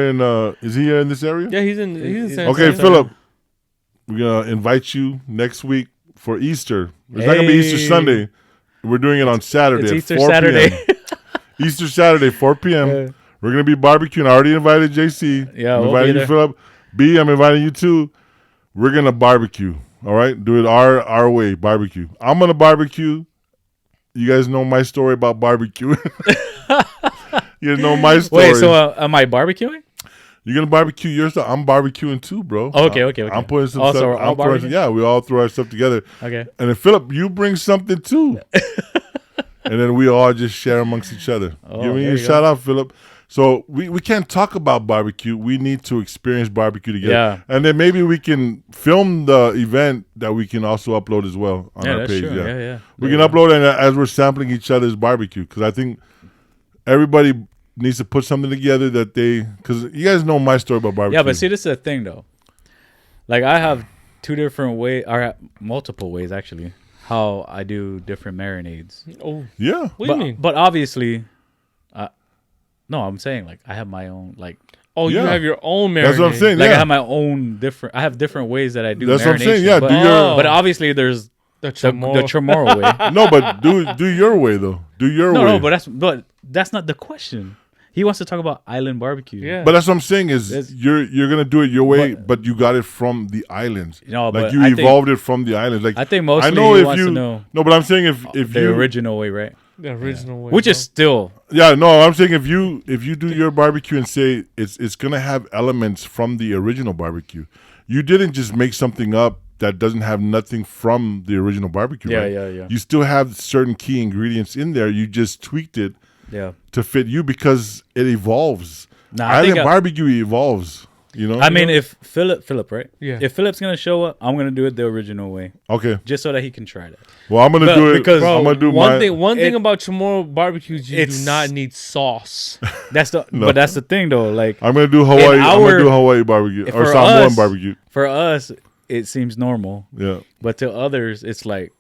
is he here in this area? Yeah, he's in San Okay, Antonio. Philip. We're going to invite you next week for Easter. It's not going to be Easter Hey. Sunday. We're doing it on Saturday. It's at Easter 4 Saturday. PM. Easter Saturday, 4 p.m. Yeah. We're going to be barbecuing. I already invited JC. Yeah, I'm we'll inviting be you, there. Philip. B, I'm inviting you too. We're going to barbecue. All right? Do it our way, barbecue. I'm going to barbecue. You guys know my story about barbecue. You guys know my story. Wait, so am I barbecuing? You're going to barbecue your stuff. I'm barbecuing too, bro. Okay. I'm putting some Also, stuff. we're all I'm throwing, barbecuing? yeah, we all throw our stuff together. Okay. And then, Philip, you bring something too. And then we all just share amongst each other. Oh, Give me there a you shout out, Philip. So we can't talk about barbecue. We need to experience barbecue together. Yeah. And then maybe we can film the event that we can also upload as well on Yeah, our that's page. true. Yeah. Yeah. We can upload it as we're sampling each other's barbecue, because I think everybody needs to put something together that because you guys know my story about barbecue. Yeah, but see, this is the thing, though. Like, I have 2 different ways, or multiple ways, actually, how I do different marinades. Oh, Yeah. what do you mean? But obviously, no, I'm saying, like, I have my own, like, Oh, you Yeah. have your own marinade. That's what I'm saying. I yeah. have my own different. I have different ways that I do. That's what I'm saying. marination, Yeah, but, do your- but obviously there's The the Chamorro. Chamorro way. No, but do your way though. Do your way. No, but that's not the question. He wants to talk about island barbecue. Yeah. But that's what I'm saying is It's- you're gonna do it your way, but you got it from the islands. You know, Like but you I think- evolved it from the islands. Like I think mostly I know he if wants you to know no, but I'm saying if the you original way, right? The original way. Which bro. is still yeah no, I'm saying if you do your barbecue and say it's gonna have elements from the original barbecue, you didn't just make something up that doesn't have nothing from the original barbecue. Yeah, right? yeah. You still have certain key ingredients in there. You just tweaked it yeah. to fit you because it evolves. Nah, I think Island barbecue evolves. You know. I mean, if Philip, right? Yeah. If Philip's gonna show up, I'm gonna do it the original way, okay. just so that he can try that. Well, I'm gonna But- do it because- I'm gonna do one my thing. One thing it- about Chamorro barbecues, you do It's- not need sauce. That's the. No. But that's the thing, though. Like I'm gonna do Hawaii. I'm our- gonna do Hawaii barbecue or for Samoan us- barbecue. for us, it seems normal, Yeah. but to others, it's like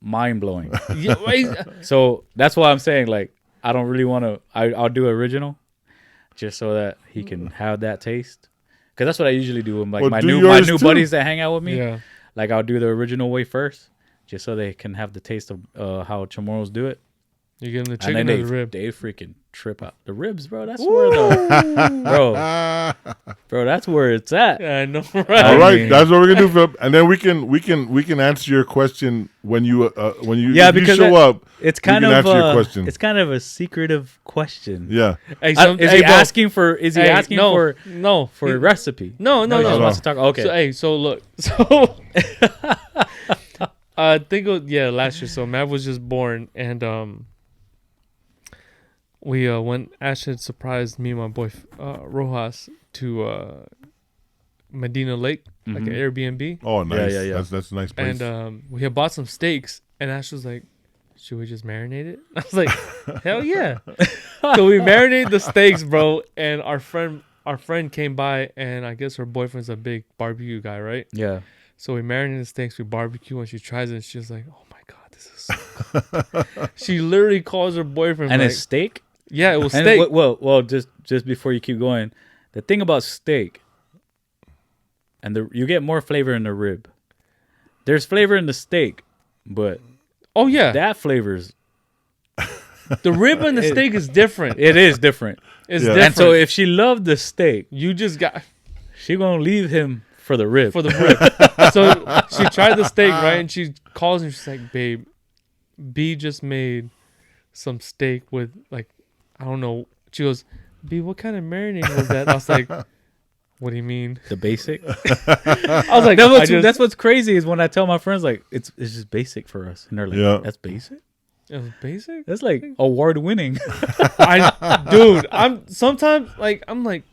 mind blowing. Yeah, wait, So that's why I'm saying, like, I don't really want to. I'll do original, just so that he can have that taste. Because that's what I usually do with like Well, my do new yours too. buddies that hang out with me. yeah. Like, I'll do the original way first, just so they can have the taste of how Chamorros do it. You getting the And chicken then or the rib? they freaking trip out. The ribs, bro. That's where the bro. That's where it's at. Yeah, I know, All right? right, mean- that's what we're gonna do, Philip. And then we can answer your question when you Yeah, if you because show up. It's kind can of answer your question. it's kind of a secretive question. Yeah. Hey, Is he bro. asking for? Is he Hey, asking no, for He- a recipe? No, no, He just no. wants to talk. Okay. So, hey, so look, so I think it was, last year. So Matt was just born, and we went. Ash had surprised me and my boy Rojas to Medina Lake, like an Airbnb, Oh, nice. yeah. That's a nice place. and we had bought some steaks, and Ash was like, "Should we just marinate it?" I was like, "Hell yeah!" So we marinated the steaks, bro, and our friend came by, and I guess her boyfriend's a big barbecue guy, right? Yeah. So we marinated the steaks, we barbecue, and she tries it, and she's like, "Oh my god, this is so good." She literally calls her boyfriend, And like, it's steak. yeah, it was And steak. well, just before you keep going, the thing about steak, and you get more flavor in the rib. There's flavor in the steak, but Oh yeah, that flavor's The rib and the steak is different. It is different. It's Yeah. different. And so if she loved the steak, you just got she gonna leave him for the rib. for the rib. So she tried the steak, right? And she calls me. She's like, "Babe, B just made some steak with like, I don't know." She goes, "B, what kind of marinade was that?" I was like, "What do you mean?" The basic. I was like, That's what's crazy is when I tell my friends like it's just basic for us, and they're like, Yeah. "That's basic." It was basic. That's like award winning. Dude, I'm sometimes like I'm like,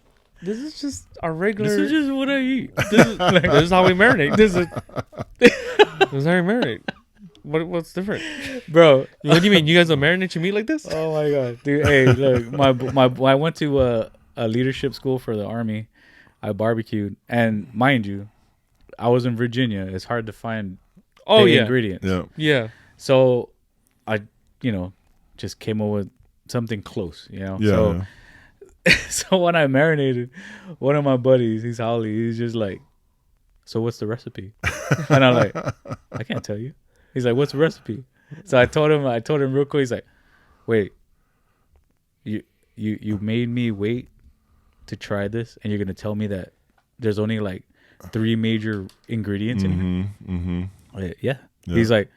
this is just our regular. This is just what I eat. This is how we marinate. This is how we marinate. What's different, Bro. What do you mean? You guys don't marinate your meat like this? Oh my god, dude. Hey, look, I went to a leadership school for the Army. I barbecued, and mind you, I was in Virginia. It's hard to find ingredients. Yeah. Yeah. So I, just came up with something close, Yeah. So, so when I marinated, one of my buddies, he's Holly, he's just like, "So what's the recipe?" And I'm like, "I can't tell you." He's like, "What's the recipe?" So I told him real quick. He's like, "Wait, you made me wait to try this, and you're gonna tell me that there's only like 3 major ingredients in here?" Mm-hmm. Yeah. He's like,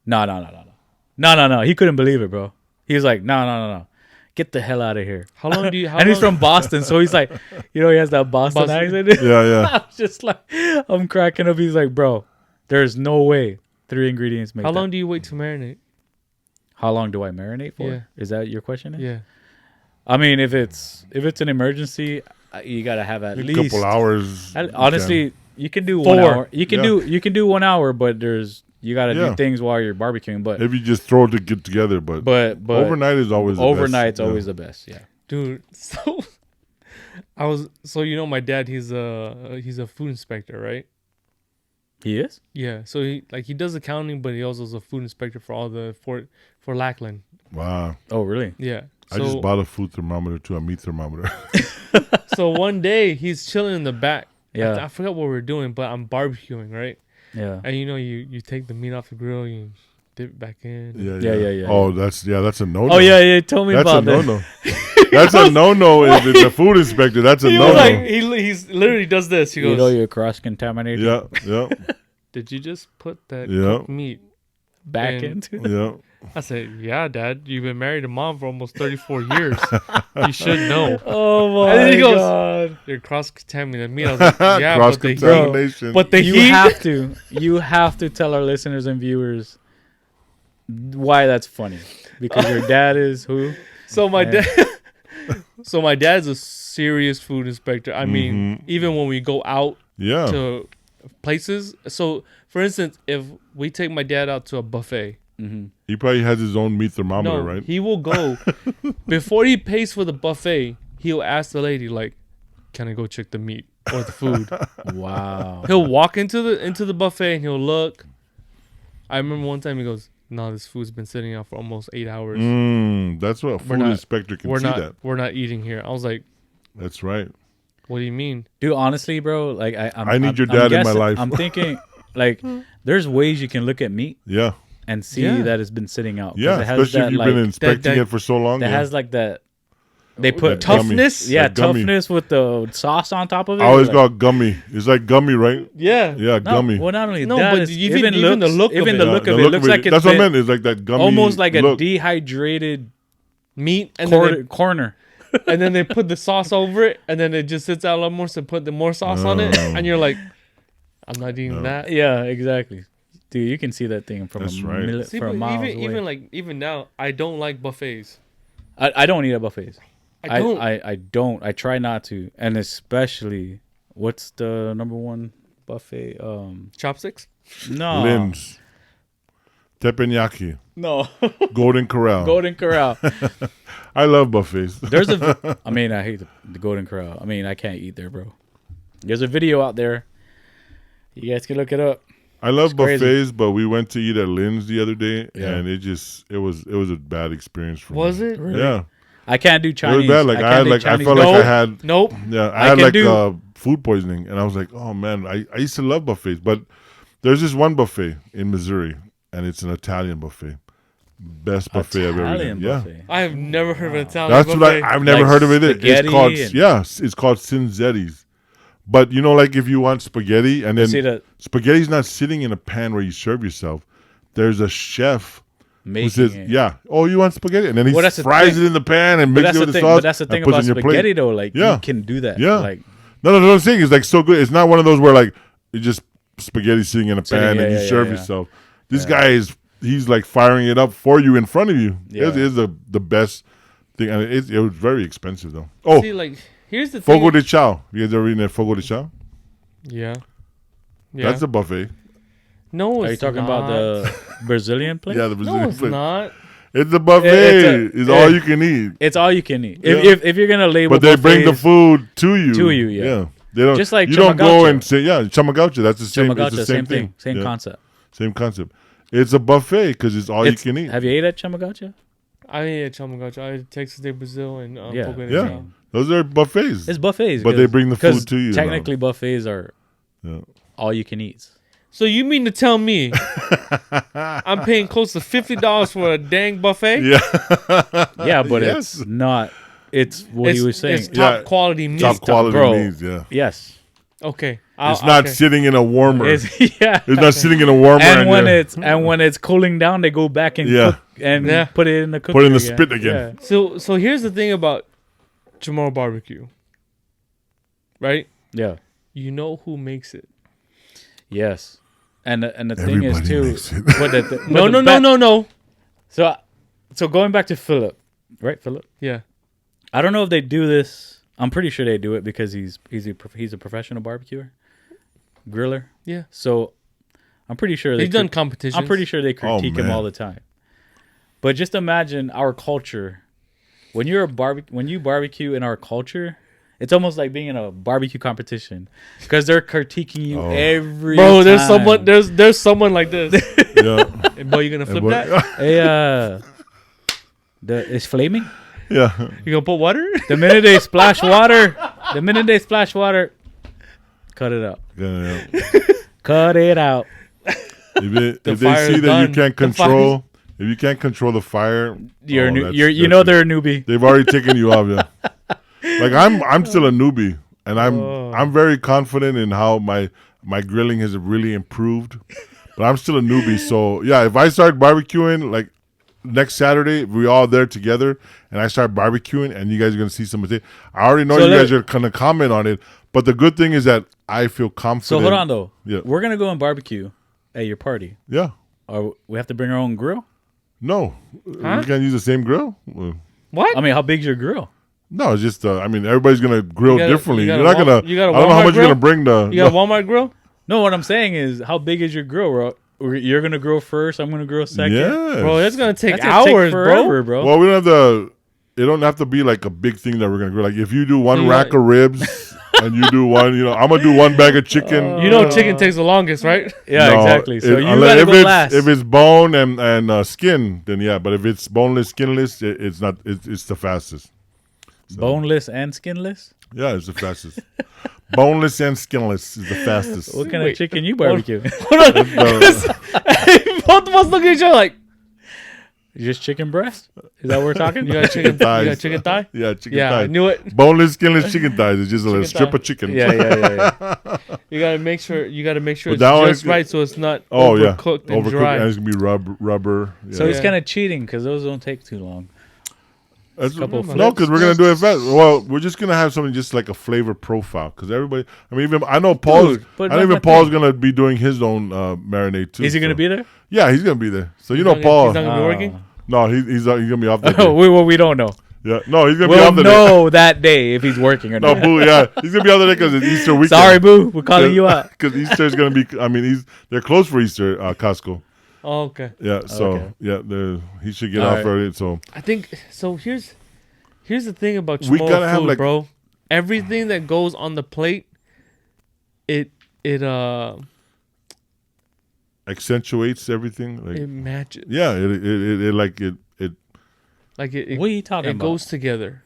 No. He couldn't believe it, bro. He was like, No. Get the hell out of here. How long do you? And he's from Boston, so he's like, he has that Boston accent. Yeah. I was just like, I'm cracking up. He's like, "Bro, there's no way 3 ingredients make How that." long do you wait to marinate? How long do I marinate for? Yeah. Is that your question? Yeah. I mean, if it's an emergency, you gotta have at least a couple hours. Honestly, you can do 4. 1 hour. You can Yeah. do 1 hour, but you gotta Yeah. do things while you're barbecuing. But If you just throw it to get together, but overnight is always overnight's the best. always the best. Yeah. Dude, so my dad, he's a food inspector, right? He is. Yeah, so he does accounting, but he also is a food inspector for all the for Lackland. Wow. Oh, really? Yeah. I just bought a food thermometer too, a meat thermometer. So one day he's chilling in the back. Yeah. I forgot what we were doing, but I'm barbecuing, right? Yeah. And you take the meat off the grill, you dip it back in. Yeah. Oh, that's a no-no. Oh yeah. Tell me That's about a that. no-no. That's a no-no. If it's a food inspector, that's a He no-no. was like, he's literally does this. He goes, You're cross contaminated. Yeah. "Did you just put that Yeah. cooked meat Back And- into. Yeah. I said, "Yeah, Dad, you've been married to Mom for almost 34 years. You should know. Oh my And then he goes, god. You're cross-contaminated meat." I was like, "Yeah, Cross but the heat, contamination. but the You heat." have to tell our listeners and viewers why that's funny. Because your dad is who? So my Yeah. dad, my dad's a serious food inspector. I mean, even when we go out Yeah. to places. So, for instance, if we take my dad out to a buffet, He probably has his own meat thermometer, right? he will go before he pays for the buffet. He'll ask the lady like, "Can I go check the meat or the food?" Wow. He'll walk into the buffet and he'll look. I remember one time he goes, "No, this food's been sitting out for almost 8 hours. That's what a food not- inspector can We're see that. not eating here." I was like, That's right. "What do you mean?" Dude, honestly, bro, like I need your dad in my life. I'm thinking, like, there's ways you can look at meat Yeah. and see Yeah. that it's been sitting out. 'Cause Yeah. it has Especially if that, you've like, been inspecting that- it for so long. that yeah. has like that. They put That gummy. Toughness. Yeah, That gummy. toughness with the sauce on top of it. I always like, got gummy. It's like gummy, right? Yeah. Yeah, no, gummy. Well, not only No, that, but it's even the look of even it. the Yeah, look the of it looks like it's that's what I been meant. It's like that gummy. almost like a look. dehydrated Meat and then corner. and then they put the sauce over it, and then it just sits out a lot more. So put the more sauce on it, No. and you're like, "I'm not eating that." Yeah, exactly. Dude, you can see that thing from That's a right. mil- See, from but miles away. even now, I don't like buffets. I don't eat at buffets. I don't. I don't. I try not to, and especially what's the number one buffet? Chopsticks. No, Limbs. Teppanyaki. no, Golden Corral. Golden Corral. I love buffets. There's a. I mean, I hate the Golden Corral. I mean, I can't eat there, bro. There's a video out there. You guys can look it up. I love crazy. buffets, but we went to eat at Lynn's the other day, Yeah. and it was a bad experience for me. Was it? Really? Yeah, I can't do it Chinese. was bad. Like I felt like I had Nope. I had can like do- food poisoning, and I was like, oh man, I used to love buffets, but there's this one buffet in Missouri, and it's an Italian buffet. Best buffet I've ever Italian eaten. Yeah. buffet. I have never heard of an Italian That's buffet. what I've never Like heard of it. It's spaghetti called and- it's called Cinzetti's. But you know, like if you want spaghetti and See then that spaghetti's not sitting in a pan where you serve yourself. There's a chef who making says, it. "Yeah, oh, you want spaghetti?" And then he Well, that's the fries thing. it in the pan and But mixes that's it the with the thing. sauce. But that's the and thing puts it about in your plate. spaghetti, though. Like Yeah. you can do that. Yeah. Like No, what I'm saying is like so good. It's not one of those where like it's just spaghetti sitting in a Sitting, pan yeah, and you yeah, serve yeah. yourself. This guy he's like firing it up for you in front of you. Yeah. It is the best thing, and it was very expensive though. Oh, See, like, here's the Fogo thing. de Chao. You guys ever eaten at Fogo de Chao? Yeah. Yeah. That's a buffet. No, are you it's talking not. about the Brazilian place? Yeah, the Brazilian No, it's place. not. It's a buffet. It's It's all you can eat. It's all you can eat. Yeah. If you're gonna label, But they bring the buffets- food to you. To you, yeah. They don't. Just like you don't go chamagaucha. and say, yeah, chamagaucha. That's the same. It's Chamagaucha, the same thing. same Yeah, concept. Same concept. It's a buffet because it's all It's- you can eat. Have you ate at Chamagaucha? I ate at Chamagaucha. I ate Texas de Brazil and Yeah. Fogo de Yeah. Chao. Those are buffets. It's buffets, But they bring the food 'cause to you, Technically, buffets are Yeah. all you can eat. So you mean to tell me I'm paying close to $50 for a dang buffet? Yeah. Yeah, but Yes. it's not. It's what he was saying. It's top Yeah. quality meat. Top quality bro. meats. Yeah. Yes, Okay. It's not okay. sitting in a warmer. It's yeah. not sitting in a warmer. And when you're- when it's cooling down, they go back and Yeah. cook and Yeah. put it in the cooker. Put it in the again. spit again. So here's the thing about Chamorro barbecue. Right? Yeah. You know who makes it. Yes. And the thing is Everybody too. makes it. But the, but No, the no. So going back to Philip, right? Philip. Yeah. I don't know if they do this. I'm pretty sure they do it because he's a professional barbecuer, griller. Yeah. So I'm pretty sure They've done competitions. I'm pretty sure they critique him man. all the time. But just imagine our culture. When you barbecue in our culture, it's almost like being in a barbecue competition because they're critiquing you every Bro, there's time. someone there's someone like this. Yeah. Hey, boy, you gonna flip But- that? Hey, it's flaming. Yeah. You gonna put water? The minute they splash water, cut it out. Yeah. Cut it out. If they fire see is that done. you can't The control, if you can't control the fire, You're oh, new, that's- you that's know it. they're a newbie. They've already taken you off. Yeah. Like I'm still a newbie, and I'm very confident in how my grilling has really improved. But I'm still a newbie, so yeah. If I start barbecuing like next Saturday, if we all there together, and I start barbecuing, and you guys are gonna see some of it. I already know So you let- guys are gonna comment on it. But the good thing is that I feel confident. So hold on though. Yeah. We're gonna go and barbecue at your party. Yeah. Or we have to bring our own grill. No, Huh? we can't use the same grill. What? I mean, how big's your grill? No, it's just I mean, everybody's gonna grill You got a- differently. you got You're a not gonna. you got a I don't know how Walmart much you're grill? gonna bring. You got a Walmart grill? No, what I'm saying is, how big is your grill, bro? You're gonna grill first. I'm gonna grill second. Yeah, Bro, that's gonna take That's gonna take hours, forever, bro. bro. Well, we don't have to. It don't have to be like a big thing that we're gonna grill. Like if you do one you rack got- of ribs and you do one, I'm gonna do one bag of chicken. You know chicken takes the longest, right? Yeah, No, exactly. So you unless- gotta if go it's, last. If it's bone and skin, then yeah. But if it's boneless, skinless, it's not. It's the fastest. Boneless and skinless. Yeah, it's the fastest. Boneless and skinless is the fastest. What kind Wait. of chicken you barbecue? Both of us look at each other like, Just chicken breast? Is that what we're talking? you got chicken thighs. You got chicken thigh? Yeah, chicken Yeah, thighs. I knew it. Boneless, skinless chicken thighs. It's just a little Chicken strip thigh. of chicken. Yeah. You gotta make sure But it's that one just is- right so it's not Oh yeah, overcooked and overcooked, dry. and it's gonna be rubber. Yeah. So it's Yeah. kind of cheating because those don't take too long. That's, couple of no, because flips. we're gonna do it fast. Well, we're just gonna have something just like a flavor profile. Because everybody, I mean, even I know Paul's. Dude, but I know even my Paul's thing- gonna be doing his own marinade too. Is he gonna so- be there? Yeah, he's gonna be there. So you He's know, not gonna- Paul. he's not gonna be working? No, he's gonna be off that Oh, day. we don't know. Yeah, no, he's gonna be We'll off the day. know that day if he's working or No, not. boo. Yeah, he's gonna be off the day because it's Easter weekend. Sorry, boo. We're calling you out. Because Easter's gonna be. I mean, they're closed for Easter. Costco. Oh, okay. Yeah, so Okay. yeah, he should get All off right. early. So I think so. Here's the thing about We Chamorro gotta have, food, like- bro. Everything that goes on the plate, it accentuates everything. Like it matches. yeah, it like it. Like it What are you talking it about? goes together.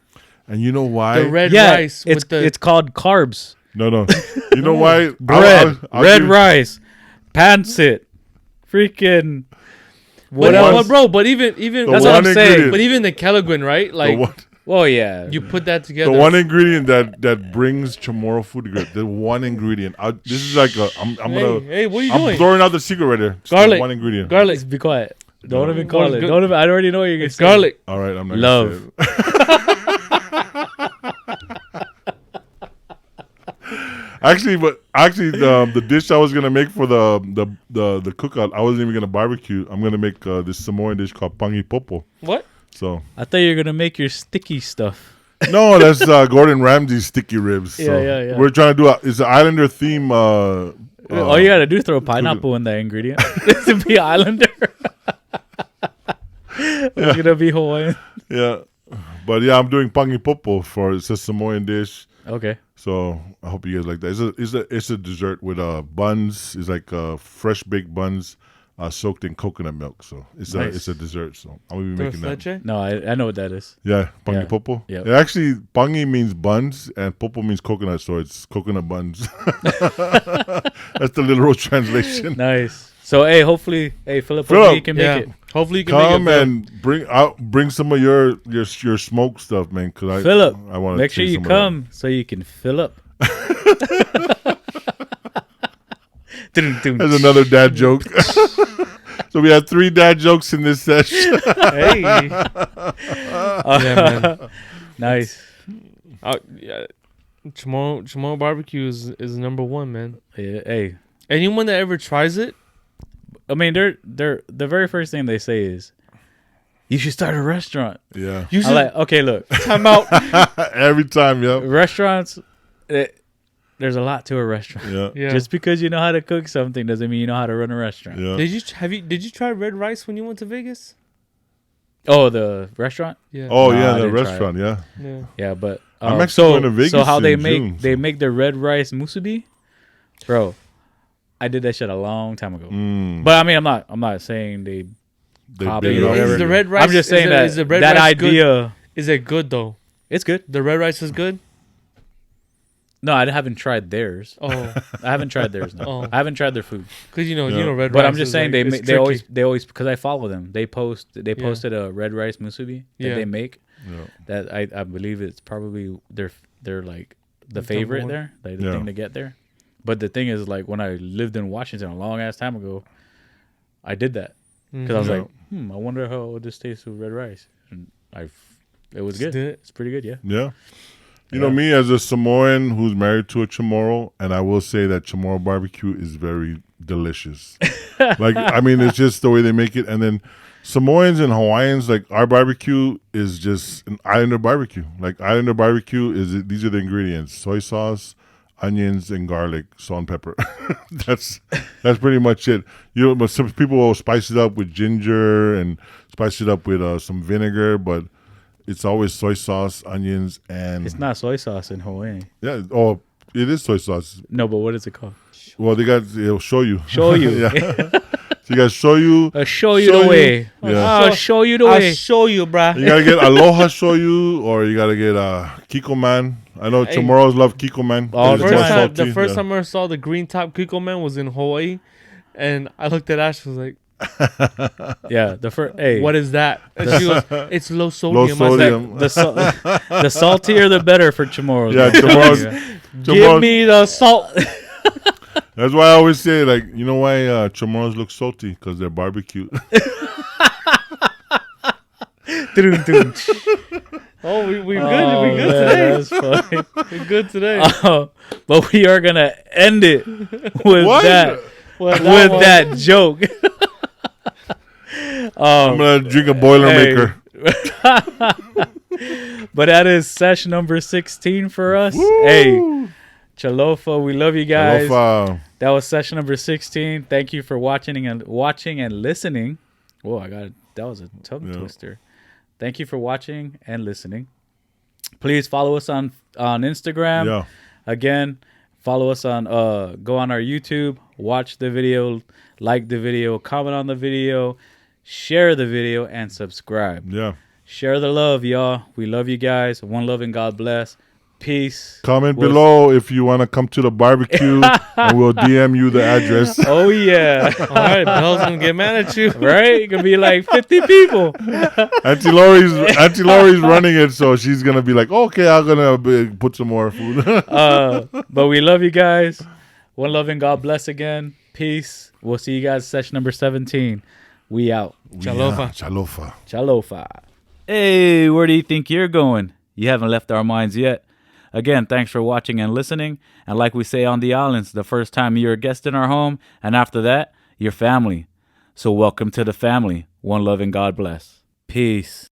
And you know why? The red Yeah, rice it's with the it's called carbs. No. You know why? Bread, I'll red give- rice, pancit, freaking But even that's what I'm saying. But even the Calaguin, right? Like, well, yeah, you put that together. The one ingredient that brings Chamorro food together. The one ingredient. This is like I'm gonna. Hey, what are you I'm doing? throwing out the secret right there. Just Garlic. One ingredient. Garlic. Just be quiet. Don't No. even call it. Good. Don't even. I already know what you're gonna It's say. garlic. All right, I'm not Love. Gonna say it. Actually, the dish I was gonna make for the cookout, I wasn't even gonna barbecue. I'm gonna make this Samoan dish called pangi popo. What? So I thought you were gonna make your sticky stuff. no, that's Gordon Ramsay's sticky ribs. So Yeah. We're trying to do it's an Islander theme. All you gotta do is throw a pineapple in that ingredient. To be Islander. It's gonna be Hawaiian. Yeah, but yeah, I'm doing pangi popo it's a Samoan dish. Okay. So I hope you guys like that. It's a dessert with buns. It's like fresh baked buns soaked in coconut milk. So it's a dessert. So I'm gonna be making that. No, I know what that is. Yeah, pangi popo. Yep. It actually, pangi means buns and popo means coconut. So it's coconut buns. That's the literal translation. Nice. So hopefully, Philip, you can make it. Hopefully you can Come make it. and bring some of your smoked stuff, man. Cause Philip, I want to make sure you come so you can fill up. There's another dad joke. So we had 3 dad jokes in this session. Hey. Yeah, man. Nice. Yeah. Chamorro barbecue is number 1, man. Yeah, hey. Anyone that ever tries it, I mean, they're the very first thing they say is, "You should start a restaurant." Yeah. Okay, look, time out. Every time, yeah. Restaurants, there's a lot to a restaurant. Yeah. Yeah. Just because you know how to cook something doesn't mean you know how to run a restaurant. Yeah. Did you try red rice when you went to Vegas? Oh, the restaurant? Yeah. Oh Nah, yeah, I the didn't try restaurant, yeah. Yeah. Yeah, but I'm actually going to Vegas so how they in make June, make their red rice musubi, bro. I did that shit a long time ago. But I mean, I'm not saying they copy did it it or all. whatever. Is the red rice? I'm just saying is the red that rice idea. Good? Is it good though? It's good. The red rice is good. No, I haven't tried theirs. Oh, I haven't tried theirs. No, Oh. I haven't tried their food. because you Yeah. know red rice. But I'm just is saying like, they it's tricky. always because I follow them. They posted a red rice musubi that Yeah. they make. Yeah. That I believe it's probably they're like the The favorite number there, like the Yeah. thing to get there. But the thing is, like when I lived in Washington a long ass time ago, I did that because I was Yeah. like, I wonder how this tastes with red rice. And it was Just good. did it. It's pretty good, yeah. Yeah. You know, me as a Samoan who's married to a Chamorro, and I will say that Chamorro barbecue is very delicious. Like, I mean, it's just the way they make it. And then Samoans and Hawaiians, like, our barbecue is just an Islander barbecue. Like, Islander barbecue these are the ingredients: soy sauce, onions, and garlic, salt and pepper. That's pretty much it. But some people will spice it up with ginger and spice it up with some vinegar, but it's always soy sauce, onions, and It's not soy sauce in Hawaii. yeah. Oh, it is soy sauce. No, but what is it called? Well, it'll show you. Show you. Yeah. So you got shoyu. I'll show you the way. Yeah. I'll show you the I'll way. show you, bruh. You gotta get aloha shoyu, or you gotta get Kiko Man. I know Hey. Chamorros love Kiko Man. All It's the more time. salty, The first yeah. time I saw the green top Kiko man was in Hawaii, and I looked at Ash and was like, Yeah, the first. Hey, "What is that?" And she goes, "It's low sodium." I was sodium. like, the saltier the better for Chamorros. Yeah, man. Chamorros. "Give Chamorros- me the salt." That's why I always say, like, you know why Chamorros look salty? Because they're barbecue. Oh, we good. Oh, We good man, today. That's funny. We good today. But we are gonna end it with What? that Well, with one- that joke. I'm gonna drink a Boilermaker. But that is session number 16 for us. Hey, Chålofa, we love you guys. Chålofa. That was session number 16. Thank you for watching and listening. Whoa, that was a tongue twister. Thank you for watching and listening. Please follow us on Instagram. Yeah. Again, follow us on go on our YouTube, watch the video, like the video, comment on the video, share the video, and subscribe. Yeah. Share the love, y'all. We love you guys. One love and God bless. Peace. Comment below if you want to come to the barbecue, and we'll DM you the address. Oh, yeah. All right, Bell's going to get mad at you. Right? It could be like 50 people. Auntie Lori's running it, so she's going to be like, okay, I'm going to put some more food. But we love you guys. One love and God bless again. Peace. We'll see you guys session number 17. We out. Chålofa. Chålofa. Chålofa. Hey, where do you think you're going? You haven't left our minds yet. Again, thanks for watching and listening. And like we say on the islands, the first time you're a guest in our home, and after that, you're family. So welcome to the family. One love and God bless. Peace.